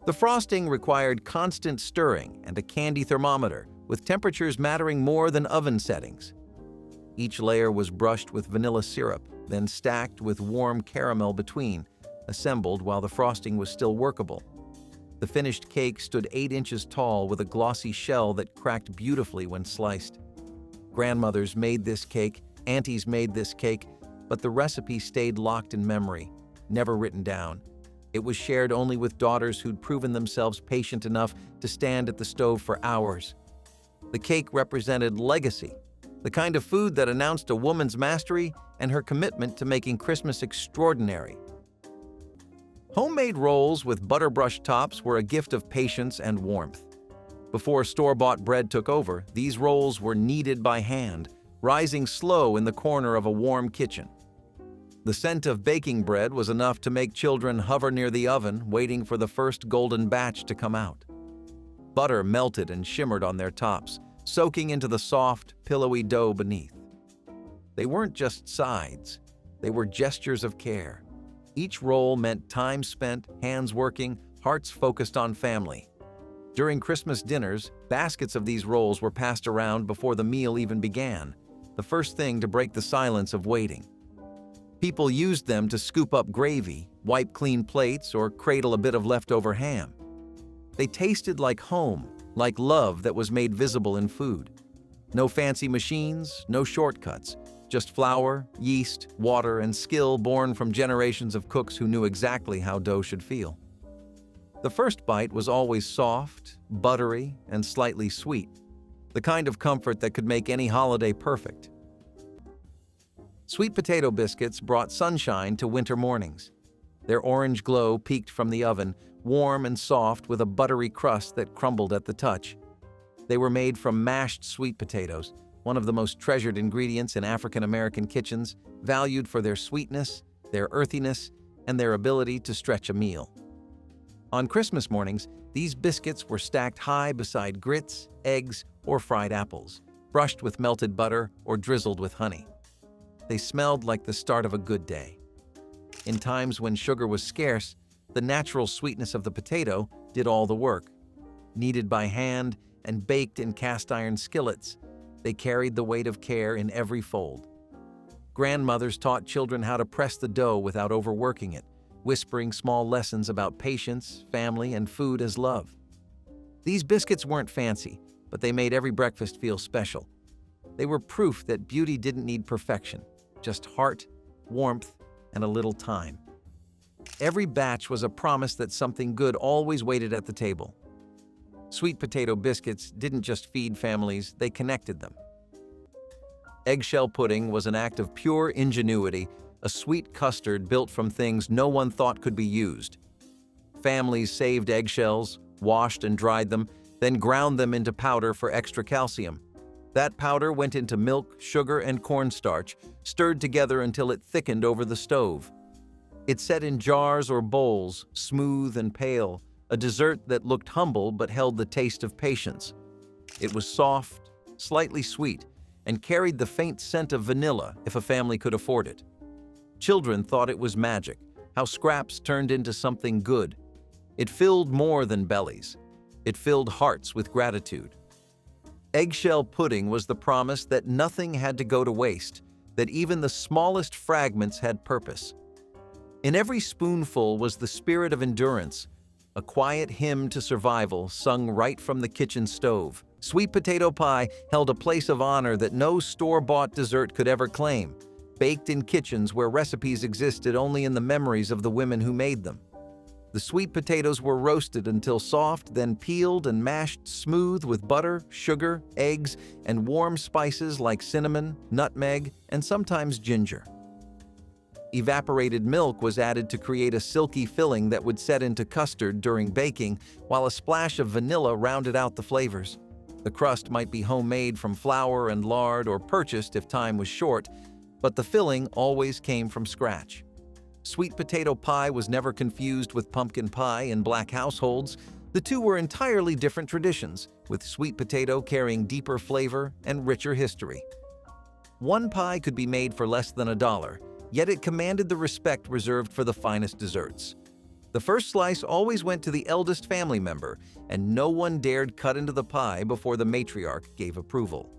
Speaker 1: The frosting required constant stirring and a candy thermometer, with temperatures mattering more than oven settings. Each layer was brushed with vanilla syrup, then stacked with warm caramel between, assembled while the frosting was still workable. The finished cake stood 8 inches tall with a glossy shell that cracked beautifully when sliced. Grandmothers made this cake, aunties made this cake, but the recipe stayed locked in memory, never written down. It was shared only with daughters who'd proven themselves patient enough to stand at the stove for hours. The cake represented legacy, the kind of food that announced a woman's mastery and her commitment to making Christmas extraordinary. Homemade rolls with butter-brushed tops were a gift of patience and warmth. Before store-bought bread took over, these rolls were kneaded by hand, rising slow in the corner of a warm kitchen. The scent of baking bread was enough to make children hover near the oven, waiting for the first golden batch to come out. Butter melted and shimmered on their tops, soaking into the soft, pillowy dough beneath. They weren't just sides, they were gestures of care. Each roll meant time spent, hands working, hearts focused on family. During Christmas dinners, baskets of these rolls were passed around before the meal even began, the first thing to break the silence of waiting. People used them to scoop up gravy, wipe clean plates, or cradle a bit of leftover ham. They tasted like home, like love that was made visible in food. No fancy machines, no shortcuts, just flour, yeast, water, and skill born from generations of cooks who knew exactly how dough should feel. The first bite was always soft, buttery, and slightly sweet, the kind of comfort that could make any holiday perfect. Sweet potato biscuits brought sunshine to winter mornings. Their orange glow peeked from the oven, warm and soft with a buttery crust that crumbled at the touch. They were made from mashed sweet potatoes, one of the most treasured ingredients in African American kitchens, valued for their sweetness, their earthiness, and their ability to stretch a meal. On Christmas mornings, these biscuits were stacked high beside grits, eggs, or fried apples, brushed with melted butter or drizzled with honey. They smelled like the start of a good day. In times when sugar was scarce, the natural sweetness of the potato did all the work. Kneaded by hand and baked in cast-iron skillets, they carried the weight of care in every fold. Grandmothers taught children how to press the dough without overworking it, whispering small lessons about patience, family, and food as love. These biscuits weren't fancy, but they made every breakfast feel special. They were proof that beauty didn't need perfection, just heart, warmth, and a little time. Every batch was a promise that something good always waited at the table. Sweet potato biscuits didn't just feed families, they connected them. Eggshell pudding was an act of pure ingenuity, a sweet custard built from things no one thought could be used. Families saved eggshells, washed and dried them, then ground them into powder for extra calcium. That powder went into milk, sugar, and cornstarch, stirred together until it thickened over the stove. It set in jars or bowls, smooth and pale, a dessert that looked humble but held the taste of patience. It was soft, slightly sweet, and carried the faint scent of vanilla if a family could afford it. Children thought it was magic, how scraps turned into something good. It filled more than bellies. It filled hearts with gratitude. Eggshell pudding was the promise that nothing had to go to waste, that even the smallest fragments had purpose. In every spoonful was the spirit of endurance, a quiet hymn to survival sung right from the kitchen stove. Sweet potato pie held a place of honor that no store-bought dessert could ever claim, baked in kitchens where recipes existed only in the memories of the women who made them. The sweet potatoes were roasted until soft, then peeled and mashed smooth with butter, sugar, eggs, and warm spices like cinnamon, nutmeg, and sometimes ginger. Evaporated milk was added to create a silky filling that would set into custard during baking, while a splash of vanilla rounded out the flavors. The crust might be homemade from flour and lard or purchased if time was short, but the filling always came from scratch. Sweet potato pie was never confused with pumpkin pie in Black households. The two were entirely different traditions, with sweet potato carrying deeper flavor and richer history. One pie could be made for less than $1, yet it commanded the respect reserved for the finest desserts. The first slice always went to the eldest family member, and no one dared cut into the pie before the matriarch gave approval.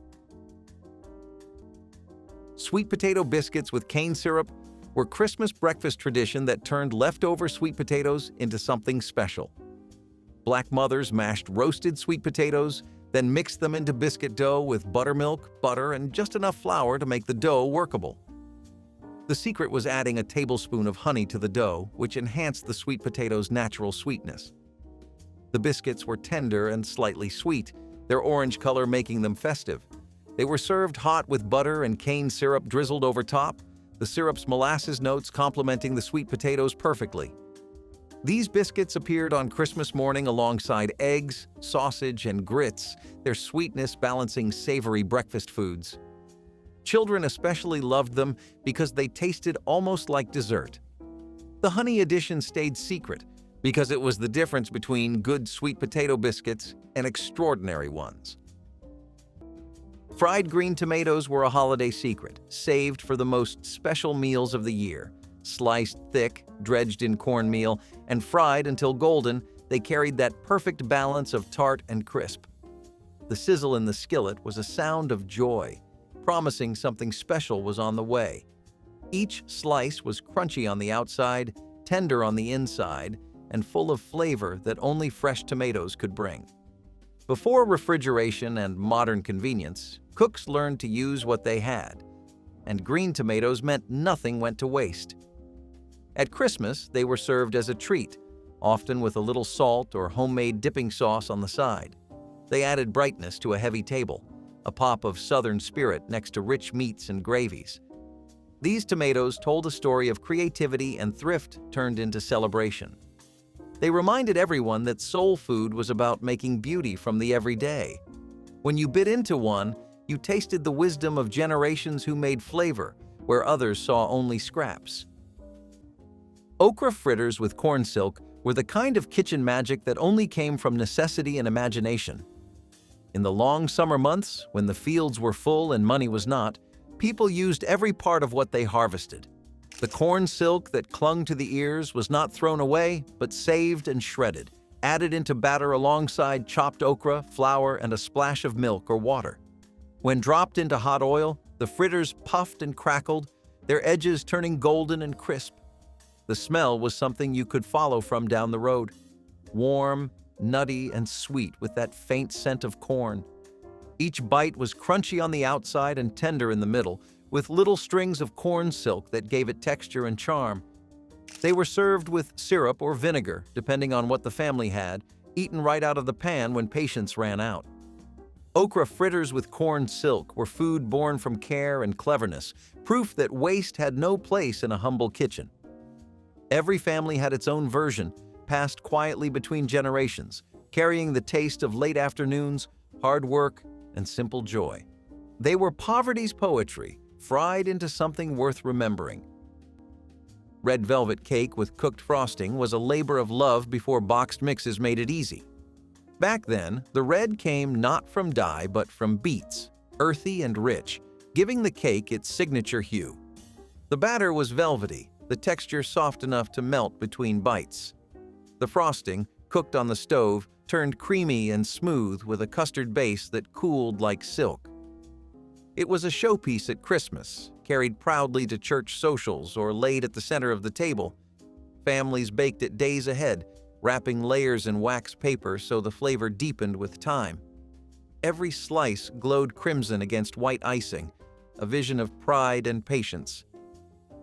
Speaker 1: Sweet potato biscuits with cane syrup were Christmas breakfast tradition that turned leftover sweet potatoes into something special. Black mothers mashed roasted sweet potatoes, then mixed them into biscuit dough with buttermilk, butter, and just enough flour to make the dough workable. The secret was adding a tablespoon of honey to the dough, which enhanced the sweet potatoes' natural sweetness. The biscuits were tender and slightly sweet, their orange color making them festive. They were served hot with butter and cane syrup drizzled over top, the syrup's molasses notes complementing the sweet potatoes perfectly. These biscuits appeared on Christmas morning alongside eggs, sausage, and grits, their sweetness balancing savory breakfast foods. Children especially loved them because they tasted almost like dessert. The honey addition stayed secret because it was the difference between good sweet potato biscuits and extraordinary ones. Fried green tomatoes were a holiday secret, saved for the most special meals of the year. Sliced thick, dredged in cornmeal, and fried until golden, they carried that perfect balance of tart and crisp. The sizzle in the skillet was a sound of joy, promising something special was on the way. Each slice was crunchy on the outside, tender on the inside, and full of flavor that only fresh tomatoes could bring. Before refrigeration and modern convenience, cooks learned to use what they had, and green tomatoes meant nothing went to waste. At Christmas, they were served as a treat, often with a little salt or homemade dipping sauce on the side. They added brightness to a heavy table, a pop of Southern spirit next to rich meats and gravies. These tomatoes told a story of creativity and thrift turned into celebration. They reminded everyone that soul food was about making beauty from the everyday. When you bit into one, you tasted the wisdom of generations who made flavor where others saw only scraps. Okra fritters with corn silk were the kind of kitchen magic that only came from necessity and imagination. In the long summer months, when the fields were full and money was not, people used every part of what they harvested. The corn silk that clung to the ears was not thrown away, but saved and shredded, added into batter alongside chopped okra, flour, and a splash of milk or water. When dropped into hot oil, the fritters puffed and crackled, their edges turning golden and crisp. The smell was something you could follow from down the road. Warm, nutty, and sweet with that faint scent of corn. Each bite was crunchy on the outside and tender in the middle, with little strings of corn silk that gave it texture and charm. They were served with syrup or vinegar, depending on what the family had, eaten right out of the pan when patience ran out. Okra fritters with corn silk were food born from care and cleverness, proof that waste had no place in a humble kitchen. Every family had its own version, passed quietly between generations, carrying the taste of late afternoons, hard work, and simple joy. They were poverty's poetry, fried into something worth remembering. Red velvet cake with cooked frosting was a labor of love before boxed mixes made it easy. Back then, the red came not from dye but from beets, earthy and rich, giving the cake its signature hue. The batter was velvety, the texture soft enough to melt between bites. The frosting, cooked on the stove, turned creamy and smooth with a custard base that cooled like silk. It was a showpiece at Christmas, carried proudly to church socials or laid at the center of the table. Families baked it days ahead, wrapping layers in wax paper so the flavor deepened with time. Every slice glowed crimson against white icing, a vision of pride and patience.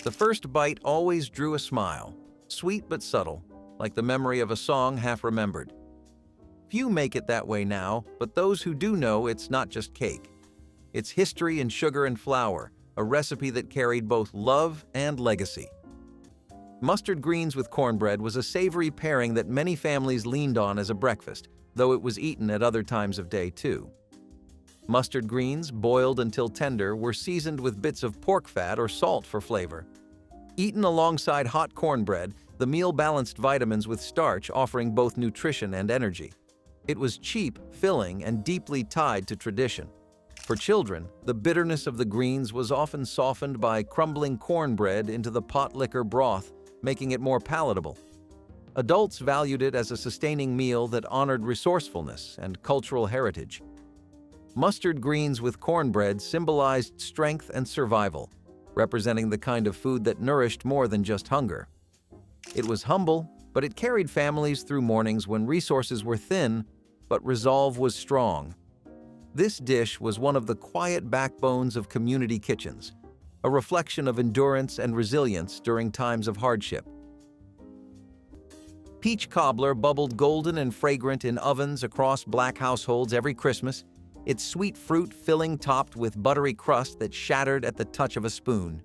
Speaker 1: The first bite always drew a smile, sweet but subtle, like the memory of a song half remembered. Few make it that way now, but those who do know it's not just cake. It's history in sugar and flour, a recipe that carried both love and legacy. Mustard greens with cornbread was a savory pairing that many families leaned on as a breakfast, though it was eaten at other times of day too. Mustard greens, boiled until tender, were seasoned with bits of pork fat or salt for flavor. Eaten alongside hot cornbread, the meal balanced vitamins with starch, offering both nutrition and energy. It was cheap, filling, and deeply tied to tradition. For children, the bitterness of the greens was often softened by crumbling cornbread into the Potlikker broth, making it more palatable. Adults valued it as a sustaining meal that honored resourcefulness and cultural heritage. Mustard greens with cornbread symbolized strength and survival, representing the kind of food that nourished more than just hunger. It was humble, but it carried families through mornings when resources were thin, but resolve was strong. This dish was one of the quiet backbones of community kitchens, a reflection of endurance and resilience during times of hardship. Peach cobbler bubbled golden and fragrant in ovens across Black households every Christmas, its sweet fruit filling topped with buttery crust that shattered at the touch of a spoon.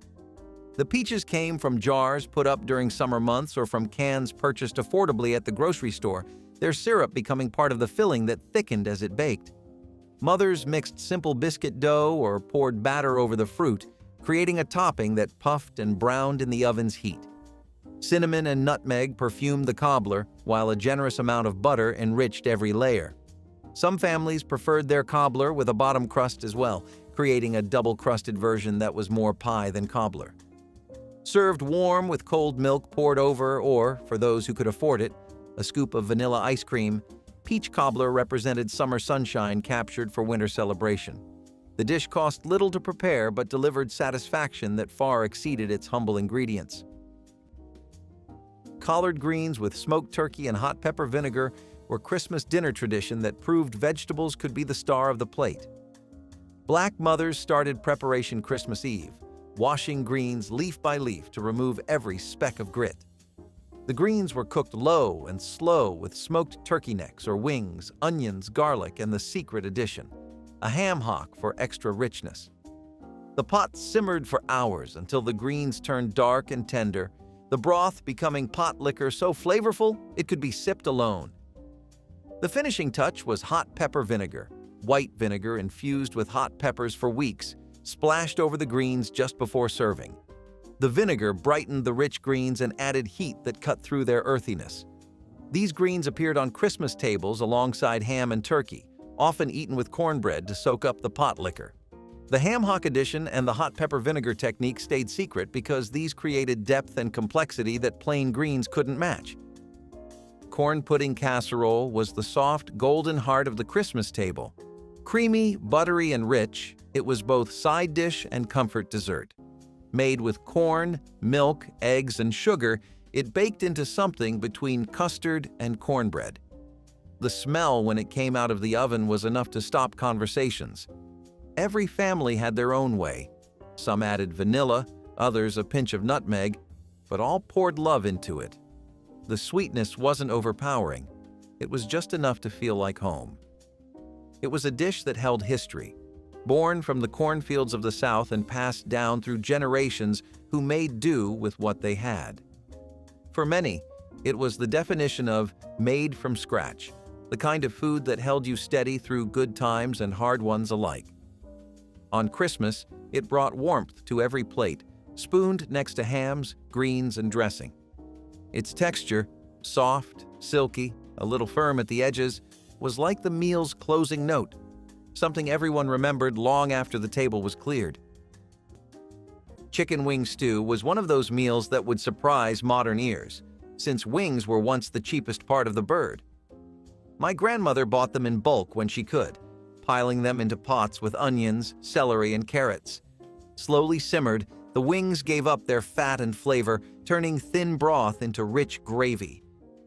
Speaker 1: The peaches came from jars put up during summer months or from cans purchased affordably at the grocery store, their syrup becoming part of the filling that thickened as it baked. Mothers mixed simple biscuit dough or poured batter over the fruit, creating a topping that puffed and browned in the oven's heat. Cinnamon and nutmeg perfumed the cobbler, while a generous amount of butter enriched every layer. Some families preferred their cobbler with a bottom crust as well, creating a double-crusted version that was more pie than cobbler. Served warm with cold milk poured over or, for those who could afford it, a scoop of vanilla ice cream, peach cobbler represented summer sunshine captured for winter celebration. The dish cost little to prepare but delivered satisfaction that far exceeded its humble ingredients. Collard greens with smoked turkey and hot pepper vinegar were Christmas dinner tradition that proved vegetables could be the star of the plate. Black mothers started preparation Christmas Eve, washing greens leaf by leaf to remove every speck of grit. The greens were cooked low and slow with smoked turkey necks or wings, onions, garlic, and the secret addition, a ham hock for extra richness. The pot simmered for hours until the greens turned dark and tender, the broth becoming Potlikker so flavorful it could be sipped alone. The finishing touch was hot pepper vinegar, white vinegar infused with hot peppers for weeks, splashed over the greens just before serving. The vinegar brightened the rich greens and added heat that cut through their earthiness. These greens appeared on Christmas tables alongside ham and turkey, often eaten with cornbread to soak up the Potlikker. The ham hock addition and the hot pepper vinegar technique stayed secret because these created depth and complexity that plain greens couldn't match. Corn pudding casserole was the soft, golden heart of the Christmas table. Creamy, buttery, and rich, it was both side dish and comfort dessert. Made with corn, milk, eggs, and sugar, it baked into something between custard and cornbread. The smell when it came out of the oven was enough to stop conversations. Every family had their own way. Some added vanilla, others a pinch of nutmeg, but all poured love into it. The sweetness wasn't overpowering. It was just enough to feel like home. It was a dish that held history, born from the cornfields of the South and passed down through generations who made do with what they had. For many, it was the definition of made from scratch, the kind of food that held you steady through good times and hard ones alike. On Christmas, it brought warmth to every plate, spooned next to hams, greens, and dressing. Its texture, soft, silky, a little firm at the edges, was like the meal's closing note, something everyone remembered long after the table was cleared. Chicken wing stew was one of those meals that would surprise modern ears, since wings were once the cheapest part of the bird. My grandmother bought them in bulk when she could, piling them into pots with onions, celery, and carrots. Slowly simmered, the wings gave up their fat and flavor, turning thin broth into rich gravy.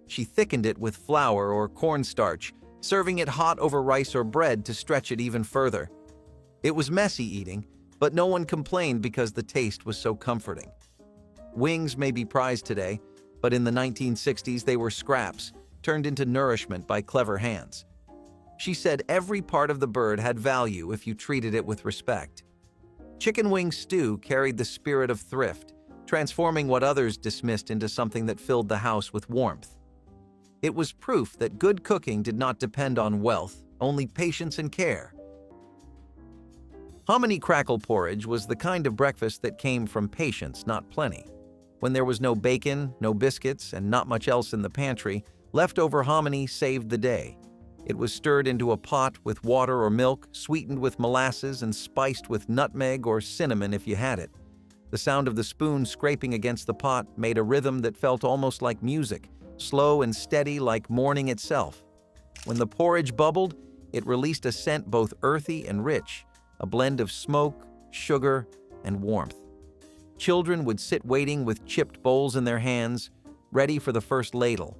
Speaker 1: She thickened it with flour or cornstarch, serving it hot over rice or bread to stretch it even further. It was messy eating, but no one complained because the taste was so comforting. Wings may be prized today, but in the 1960s they were scraps, turned into nourishment by clever hands. She said every part of the bird had value if you treated it with respect. Chicken wing stew carried the spirit of thrift, transforming what others dismissed into something that filled the house with warmth. It was proof that good cooking did not depend on wealth, only patience and care. Hominy crackle porridge was the kind of breakfast that came from patience, not plenty. When there was no bacon, no biscuits, and not much else in the pantry, leftover hominy saved the day. It was stirred into a pot with water or milk, sweetened with molasses, and spiced with nutmeg or cinnamon if you had it. The sound of the spoon scraping against the pot made a rhythm that felt almost like music, slow and steady like morning itself. When the porridge bubbled, it released a scent both earthy and rich, a blend of smoke, sugar, and warmth. Children would sit waiting with chipped bowls in their hands, ready for the first ladle.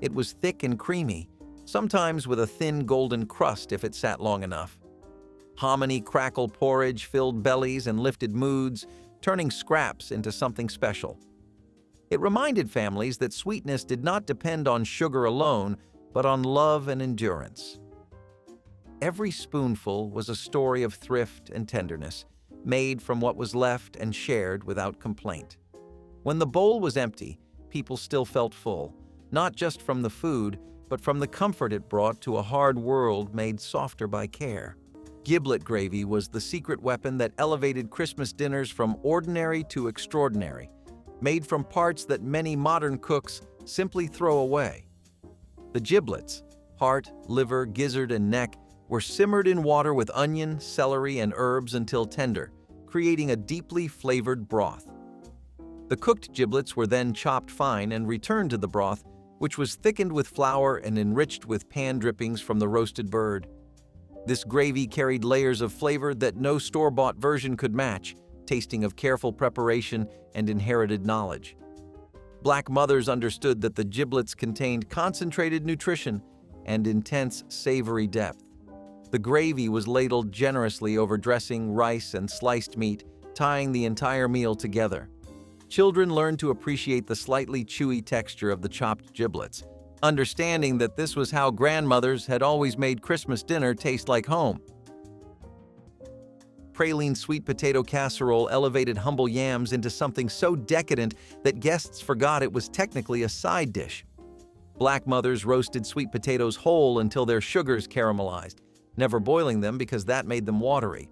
Speaker 1: It was thick and creamy, sometimes with a thin golden crust if it sat long enough. Hominy crackle porridge filled bellies and lifted moods, turning scraps into something special. It reminded families that sweetness did not depend on sugar alone, but on love and endurance. Every spoonful was a story of thrift and tenderness, made from what was left and shared without complaint. When the bowl was empty, people still felt full, not just from the food, but from the comfort it brought to a hard world made softer by care. Giblet gravy was the secret weapon that elevated Christmas dinners from ordinary to extraordinary, made from parts that many modern cooks simply throw away. The giblets, heart, liver, gizzard, and neck, were simmered in water with onion, celery, and herbs until tender, creating a deeply flavored broth. The cooked giblets were then chopped fine and returned to the broth, which was thickened with flour and enriched with pan drippings from the roasted bird. This gravy carried layers of flavor that no store-bought version could match, tasting of careful preparation and inherited knowledge. Black mothers understood that the giblets contained concentrated nutrition and intense savory depth. The gravy was ladled generously over dressing, rice, and sliced meat, tying the entire meal together. Children learned to appreciate the slightly chewy texture of the chopped giblets, understanding that this was how grandmothers had always made Christmas dinner taste like home. Praline sweet potato casserole elevated humble yams into something so decadent that guests forgot it was technically a side dish. Black mothers roasted sweet potatoes whole until their sugars caramelized, never boiling them because that made them watery.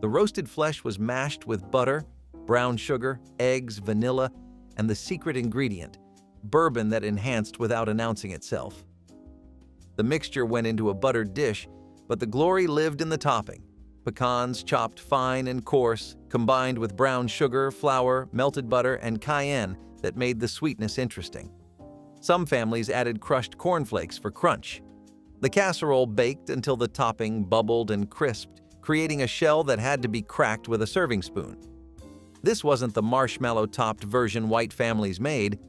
Speaker 1: The roasted flesh was mashed with butter, brown sugar, eggs, vanilla, and the secret ingredient, bourbon that enhanced without announcing itself. The mixture went into a buttered dish, but the glory lived in the topping. Pecans chopped fine and coarse, combined with brown sugar, flour, melted butter, and cayenne that made the sweetness interesting. Some families added crushed cornflakes for crunch. The casserole baked until the topping bubbled and crisped, creating a shell that had to be cracked with a serving spoon. This wasn't the marshmallow-topped version white families made.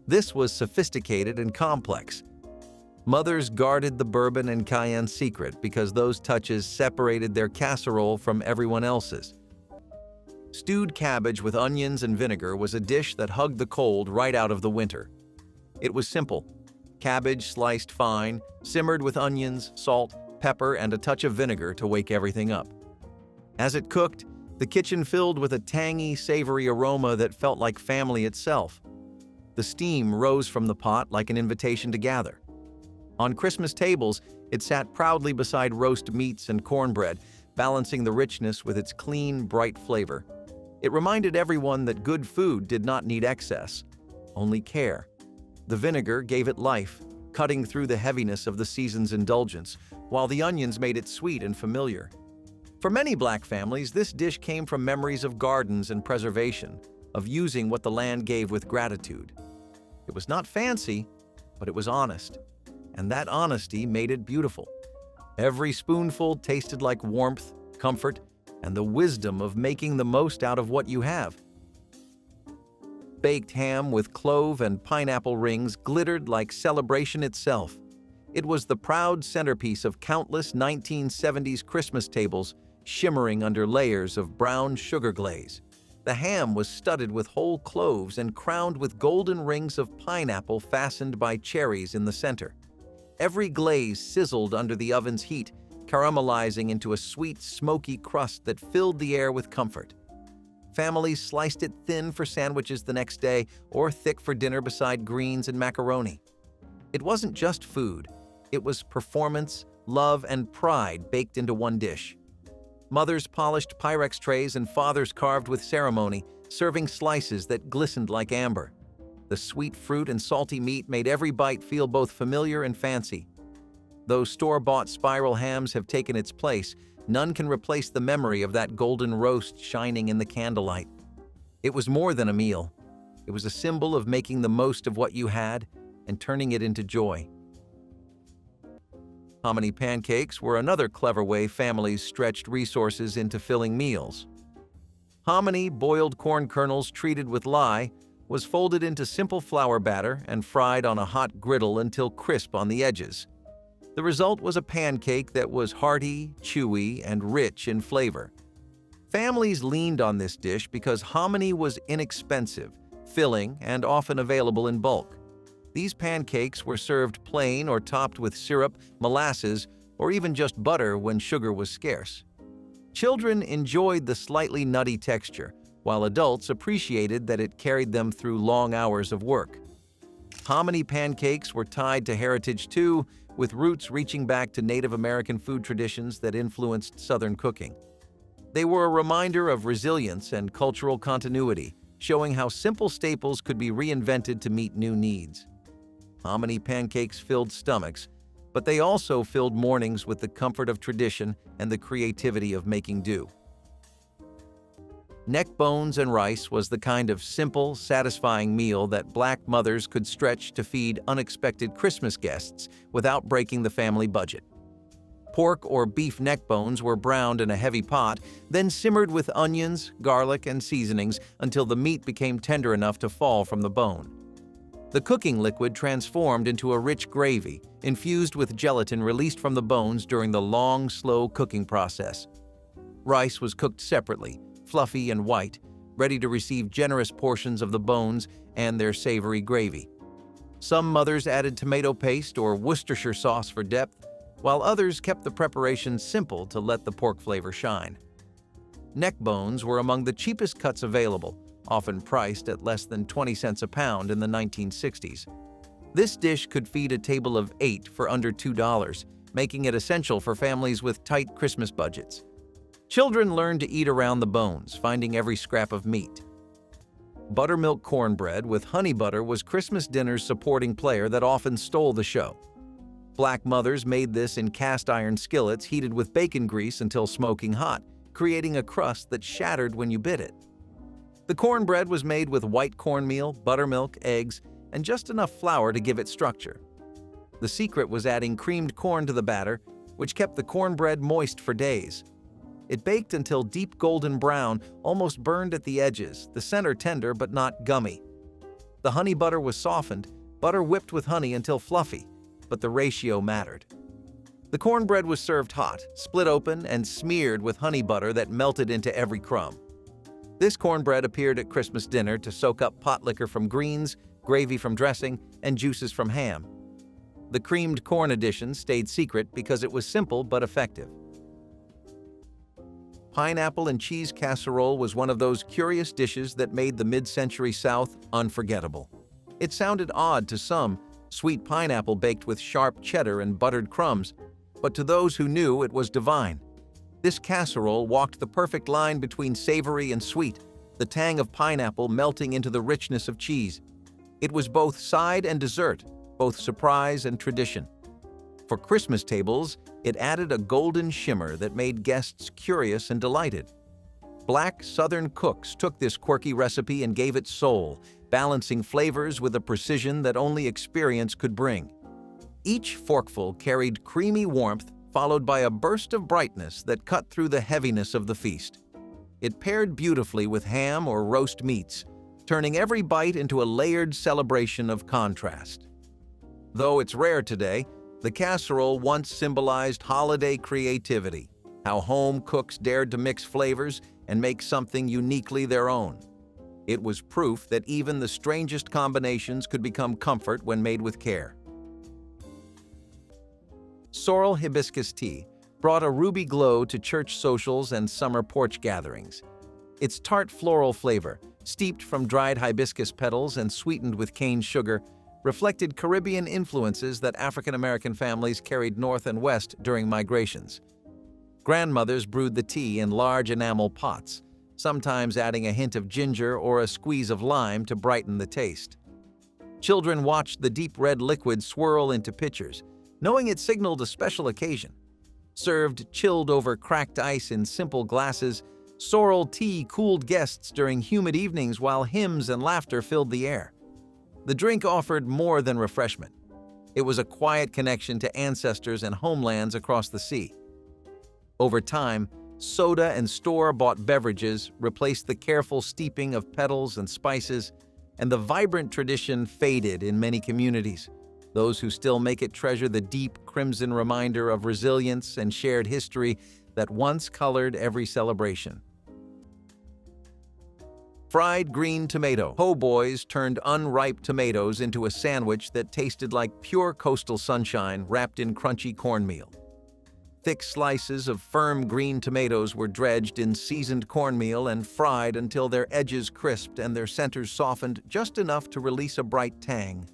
Speaker 1: This was sophisticated and complex. Mothers guarded the bourbon and cayenne secret because those touches separated their casserole from everyone else's. Stewed cabbage with onions and vinegar was a dish that hugged the cold right out of the winter. It was simple: Cabbage sliced fine, simmered with onions, salt, pepper, and a touch of vinegar to wake everything up. As it cooked, the kitchen filled with a tangy, savory aroma that felt like family itself. The steam rose from the pot like an invitation to gather. On Christmas tables, it sat proudly beside roast meats and cornbread, balancing the richness with its clean, bright flavor. It reminded everyone that good food did not need excess, only care. The vinegar gave it life, cutting through the heaviness of the season's indulgence, while the onions made it sweet and familiar. For many Black families, this dish came from memories of gardens and preservation, of using what the land gave with gratitude. It was not fancy, but it was honest, and that honesty made it beautiful. Every spoonful tasted like warmth, comfort, and the wisdom of making the most out of what you have. Baked ham with clove and pineapple rings glittered like celebration itself. It was the proud centerpiece of countless 1970s Christmas tables, shimmering under layers of brown sugar glaze. The ham was studded with whole cloves and crowned with golden rings of pineapple fastened by cherries in the center. Every glaze sizzled under the oven's heat, caramelizing into a sweet, smoky crust that filled the air with comfort. Families sliced it thin for sandwiches the next day or thick for dinner beside greens and macaroni. It wasn't just food. It was performance, love, and pride baked into one dish. Mothers polished Pyrex trays and fathers carved with ceremony, serving slices that glistened like amber. The sweet fruit and salty meat made every bite feel both familiar and fancy. Though store-bought spiral hams have taken its place, none can replace the memory of that golden roast shining in the candlelight. It was more than a meal. It was a symbol of making the most of what you had and turning it into joy. Hominy pancakes were another clever way families stretched resources into filling meals. Hominy, boiled corn kernels treated with lye, was folded into simple flour batter and fried on a hot griddle until crisp on the edges. The result was a pancake that was hearty, chewy, and rich in flavor. Families leaned on this dish because hominy was inexpensive, filling, and often available in bulk. These pancakes were served plain or topped with syrup, molasses, or even just butter when sugar was scarce. Children enjoyed the slightly nutty texture, while adults appreciated that it carried them through long hours of work. Hominy pancakes were tied to heritage too, with roots reaching back to Native American food traditions that influenced Southern cooking. They were a reminder of resilience and cultural continuity, showing how simple staples could be reinvented to meet new needs. Hominy pancakes filled stomachs, but they also filled mornings with the comfort of tradition and the creativity of making do. Neck bones and rice was the kind of simple, satisfying meal that Black mothers could stretch to feed unexpected Christmas guests without breaking the family budget. Pork or beef neck bones were browned in a heavy pot, then simmered with onions, garlic, and seasonings until the meat became tender enough to fall from the bone. The cooking liquid transformed into a rich gravy, infused with gelatin released from the bones during the long, slow cooking process. Rice was cooked separately, fluffy and white, ready to receive generous portions of the bones and their savory gravy. Some mothers added tomato paste or Worcestershire sauce for depth, while others kept the preparation simple to let the pork flavor shine. Neck bones were among the cheapest cuts available, often priced at less than 20 cents a pound in the 1960s. This dish could feed a table of 8 for under $2, making it essential for families with tight Christmas budgets. Children learned to eat around the bones, finding every scrap of meat. Buttermilk cornbread with honey butter was Christmas dinner's supporting player that often stole the show. Black mothers made this in cast-iron skillets heated with bacon grease until smoking hot, creating a crust that shattered when you bit it. The cornbread was made with white cornmeal, buttermilk, eggs, and just enough flour to give it structure. The secret was adding creamed corn to the batter, which kept the cornbread moist for days. It baked until deep golden brown, almost burned at the edges, the center tender but not gummy. The honey butter was softened, butter whipped with honey until fluffy, but the ratio mattered. The cornbread was served hot, split open, and smeared with honey butter that melted into every crumb. This cornbread appeared at Christmas dinner to soak up potlikker from greens, gravy from dressing, and juices from ham. The creamed corn edition stayed secret because it was simple but effective. Pineapple and cheese casserole was one of those curious dishes that made the mid-century South unforgettable. It sounded odd to some, sweet pineapple baked with sharp cheddar and buttered crumbs, but to those who knew, it was divine. This casserole walked the perfect line between savory and sweet, the tang of pineapple melting into the richness of cheese. It was both side and dessert, both surprise and tradition. For Christmas tables, it added a golden shimmer that made guests curious and delighted. Black Southern cooks took this quirky recipe and gave it soul, balancing flavors with a precision that only experience could bring. Each forkful carried creamy warmth, followed by a burst of brightness that cut through the heaviness of the feast. It paired beautifully with ham or roast meats, turning every bite into a layered celebration of contrast. Though it's rare today, the casserole once symbolized holiday creativity, how home cooks dared to mix flavors and make something uniquely their own. It was proof that even the strangest combinations could become comfort when made with care. Sorrel hibiscus tea brought a ruby glow to church socials and summer porch gatherings. Its tart floral flavor, steeped from dried hibiscus petals and sweetened with cane sugar, reflected Caribbean influences that African American families carried north and west during migrations. Grandmothers brewed the tea in large enamel pots, sometimes adding a hint of ginger or a squeeze of lime to brighten the taste. Children watched the deep red liquid swirl into pitchers, knowing it signaled a special occasion. Served chilled over cracked ice in simple glasses, sorrel tea cooled guests during humid evenings while hymns and laughter filled the air. The drink offered more than refreshment. It was a quiet connection to ancestors and homelands across the sea. Over time, soda and store-bought beverages replaced the careful steeping of petals and spices, and the vibrant tradition faded in many communities. Those who still make it treasure the deep crimson reminder of resilience and shared history that once colored every celebration. Fried green tomato. Po' boys turned unripe tomatoes into a sandwich that tasted like pure coastal sunshine wrapped in crunchy cornmeal. Thick slices of firm green tomatoes were dredged in seasoned cornmeal and fried until their edges crisped and their centers softened just enough to release a bright tang.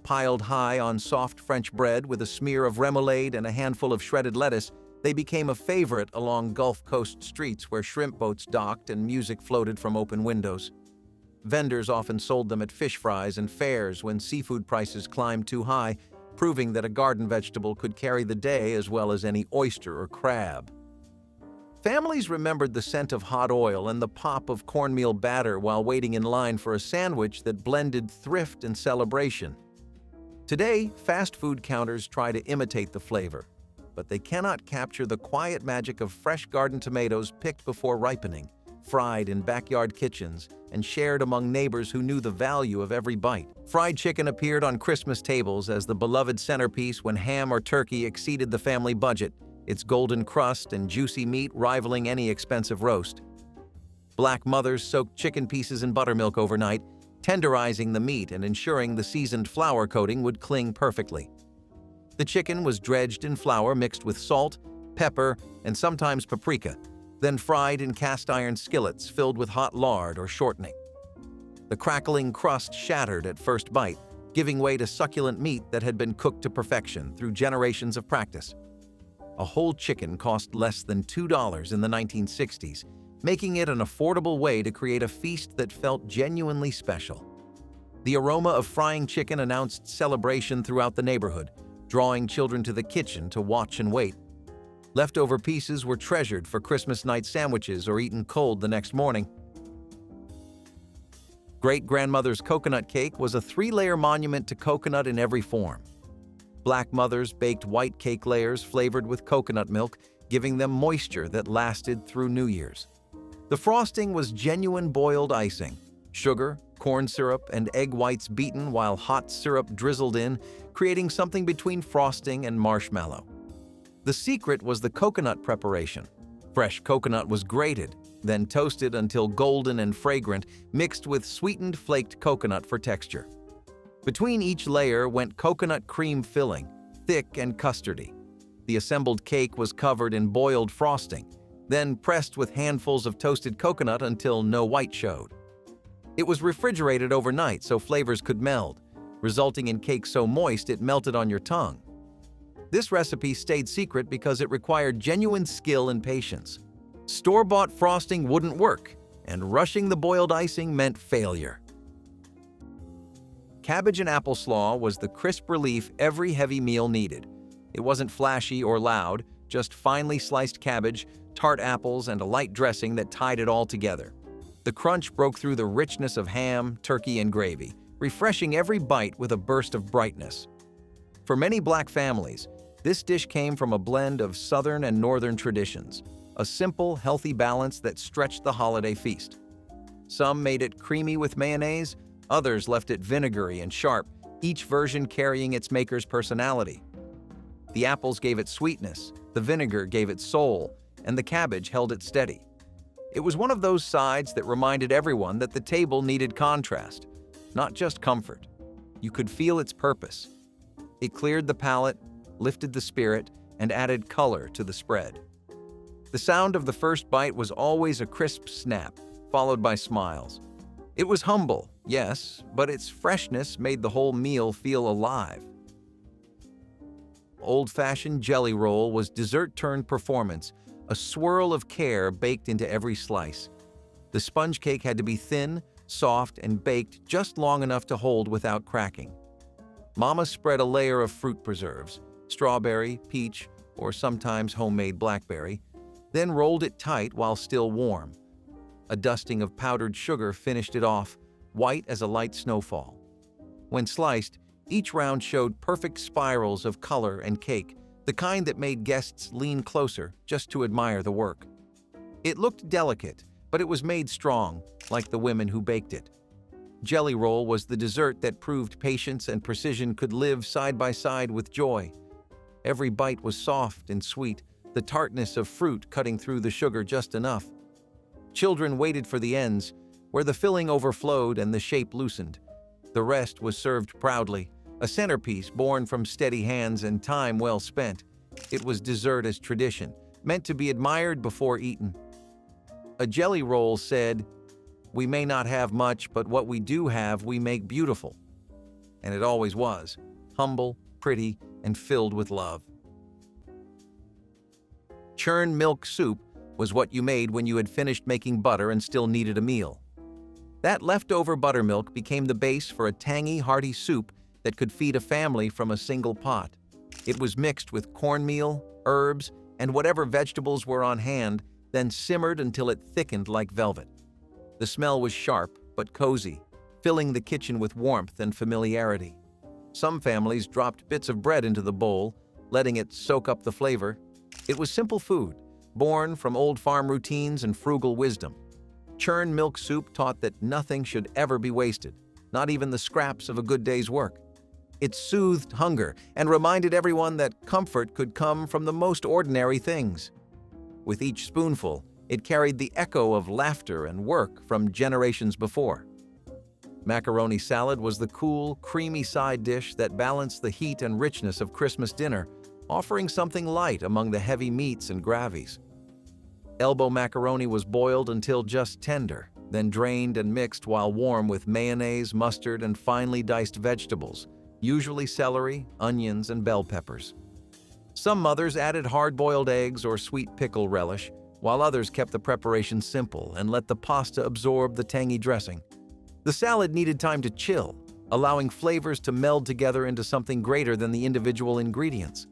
Speaker 1: Piled high on soft French bread with a smear of remoulade and a handful of shredded lettuce, they became a favorite along Gulf Coast streets where shrimp boats docked and music floated from open windows. Vendors often sold them at fish fries and fairs when seafood prices climbed too high, proving that a garden vegetable could carry the day as well as any oyster or crab. Families remembered the scent of hot oil and the pop of cornmeal batter while waiting in line for a sandwich that blended thrift and celebration. Today, fast food counters try to imitate the flavor, but they cannot capture the quiet magic of fresh garden tomatoes picked before ripening, fried in backyard kitchens, and shared among neighbors who knew the value of every bite. Fried chicken appeared on Christmas tables as the beloved centerpiece when ham or turkey exceeded the family budget, its golden crust and juicy meat rivaling any expensive roast. Black mothers soaked chicken pieces in buttermilk overnight, tenderizing the meat and ensuring the seasoned flour coating would cling perfectly. The chicken was dredged in flour mixed with salt, pepper, and sometimes paprika, then fried in cast-iron skillets filled with hot lard or shortening. The crackling crust shattered at first bite, giving way to succulent meat that had been cooked to perfection through generations of practice. A whole chicken cost less than $2 in the 1960s, making it an affordable way to create a feast that felt genuinely special. The aroma of frying chicken announced celebration throughout the neighborhood, drawing children to the kitchen to watch and wait. Leftover pieces were treasured for Christmas night sandwiches or eaten cold the next morning. Great-grandmother's coconut cake was a 3-layer monument to coconut in every form. Black mothers baked white cake layers flavored with coconut milk, giving them moisture that lasted through New Year's. The frosting was genuine boiled icing, sugar, corn syrup, and egg whites beaten while hot syrup drizzled in, creating something between frosting and marshmallow. The secret was the coconut preparation. Fresh coconut was grated, then toasted until golden and fragrant, mixed with sweetened flaked coconut for texture. Between each layer went coconut cream filling, thick and custardy. The assembled cake was covered in boiled frosting, then pressed with handfuls of toasted coconut until no white showed. It was refrigerated overnight so flavors could meld, resulting in cake so moist it melted on your tongue. This recipe stayed secret because it required genuine skill and patience. Store-bought frosting wouldn't work, and rushing the boiled icing meant failure. Cabbage and apple slaw was the crisp relief every heavy meal needed. It wasn't flashy or loud, just finely sliced cabbage, tart apples, and a light dressing that tied it all together. The crunch broke through the richness of ham, turkey, and gravy, refreshing every bite with a burst of brightness. For many Black families, this dish came from a blend of Southern and Northern traditions, a simple, healthy balance that stretched the holiday feast. Some made it creamy with mayonnaise, others left it vinegary and sharp, each version carrying its maker's personality. The apples gave it sweetness, the vinegar gave it soul, and the cabbage held it steady. It was one of those sides that reminded everyone that the table needed contrast, not just comfort. You could feel its purpose. It cleared the palate, lifted the spirit, and added color to the spread. The sound of the first bite was always a crisp snap, followed by smiles. It was humble, yes, but its freshness made the whole meal feel alive. Old-fashioned jelly roll was dessert-turned performance, a swirl of care baked into every slice. The sponge cake had to be thin, soft, and baked just long enough to hold without cracking. Mama spread a layer of fruit preserves, strawberry, peach, or sometimes homemade blackberry, then rolled it tight while still warm. A dusting of powdered sugar finished it off, white as a light snowfall. When sliced, each round showed perfect spirals of color and cake, the kind that made guests lean closer just to admire the work. It looked delicate, but it was made strong, like the women who baked it. Jelly roll was the dessert that proved patience and precision could live side by side with joy. Every bite was soft and sweet, the tartness of fruit cutting through the sugar just enough. Children waited for the ends, where the filling overflowed and the shape loosened. The rest was served proudly, a centerpiece born from steady hands and time well spent. It was dessert as tradition, meant to be admired before eaten. A jelly roll said, "We may not have much, but what we do have we make beautiful." And it always was, humble, pretty, and filled with love. Churned milk soup was what you made when you had finished making butter and still needed a meal. That leftover buttermilk became the base for a tangy, hearty soup that could feed a family from a single pot. It was mixed with cornmeal, herbs, and whatever vegetables were on hand, then simmered until it thickened like velvet. The smell was sharp but cozy, filling the kitchen with warmth and familiarity. Some families dropped bits of bread into the bowl, letting it soak up the flavor. It was simple food, born from old farm routines and frugal wisdom. Churned milk soup taught that nothing should ever be wasted, not even the scraps of a good day's work. It soothed hunger and reminded everyone that comfort could come from the most ordinary things. With each spoonful, it carried the echo of laughter and work from generations before. Macaroni salad was the cool, creamy side dish that balanced the heat and richness of Christmas dinner, offering something light among the heavy meats and gravies. Elbow macaroni was boiled until just tender, then drained and mixed while warm with mayonnaise, mustard, and finely diced vegetables, usually celery, onions, and bell peppers. Some mothers added hard-boiled eggs or sweet pickle relish, while others kept the preparation simple and let the pasta absorb the tangy dressing. The salad needed time to chill, allowing flavors to meld together into something greater than the individual ingredients.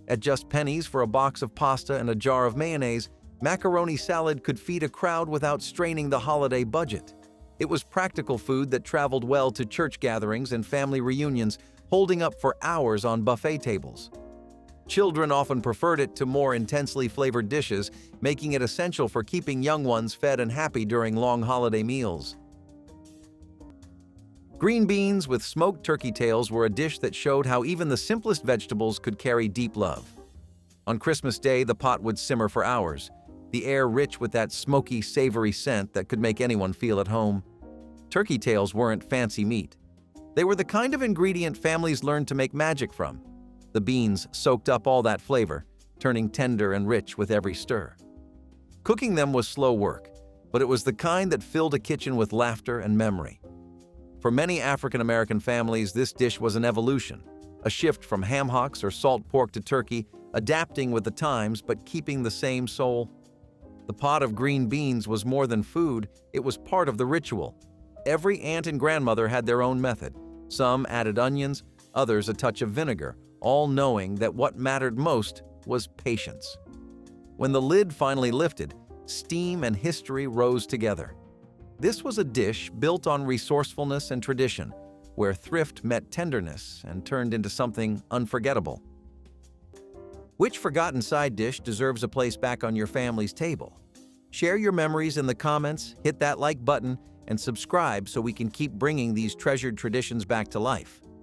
Speaker 1: At just pennies for a box of pasta and a jar of mayonnaise, macaroni salad could feed a crowd without straining the holiday budget. It was practical food that traveled well to church gatherings and family reunions, holding up for hours on buffet tables. Children often preferred it to more intensely flavored dishes, making it essential for keeping young ones fed and happy during long holiday meals. Green beans with smoked turkey tails were a dish that showed how even the simplest vegetables could carry deep love. On Christmas Day, the pot would simmer for hours, the air rich with that smoky, savory scent that could make anyone feel at home. Turkey tails weren't fancy meat. They were the kind of ingredient families learned to make magic from. The beans soaked up all that flavor, turning tender and rich with every stir. Cooking them was slow work, but it was the kind that filled a kitchen with laughter and memory. For many African American families, this dish was an evolution, a shift from ham hocks or salt pork to turkey, adapting with the times but keeping the same soul. The pot of green beans was more than food, it was part of the ritual. Every aunt and grandmother had their own method. Some added onions, others a touch of vinegar, all knowing that what mattered most was patience. When the lid finally lifted, steam and history rose together. This was a dish built on resourcefulness and tradition, where thrift met tenderness and turned into something unforgettable. Which forgotten side dish deserves a place back on your family's table? Share your memories in the comments, hit that like button, and subscribe so we can keep bringing these treasured traditions back to life.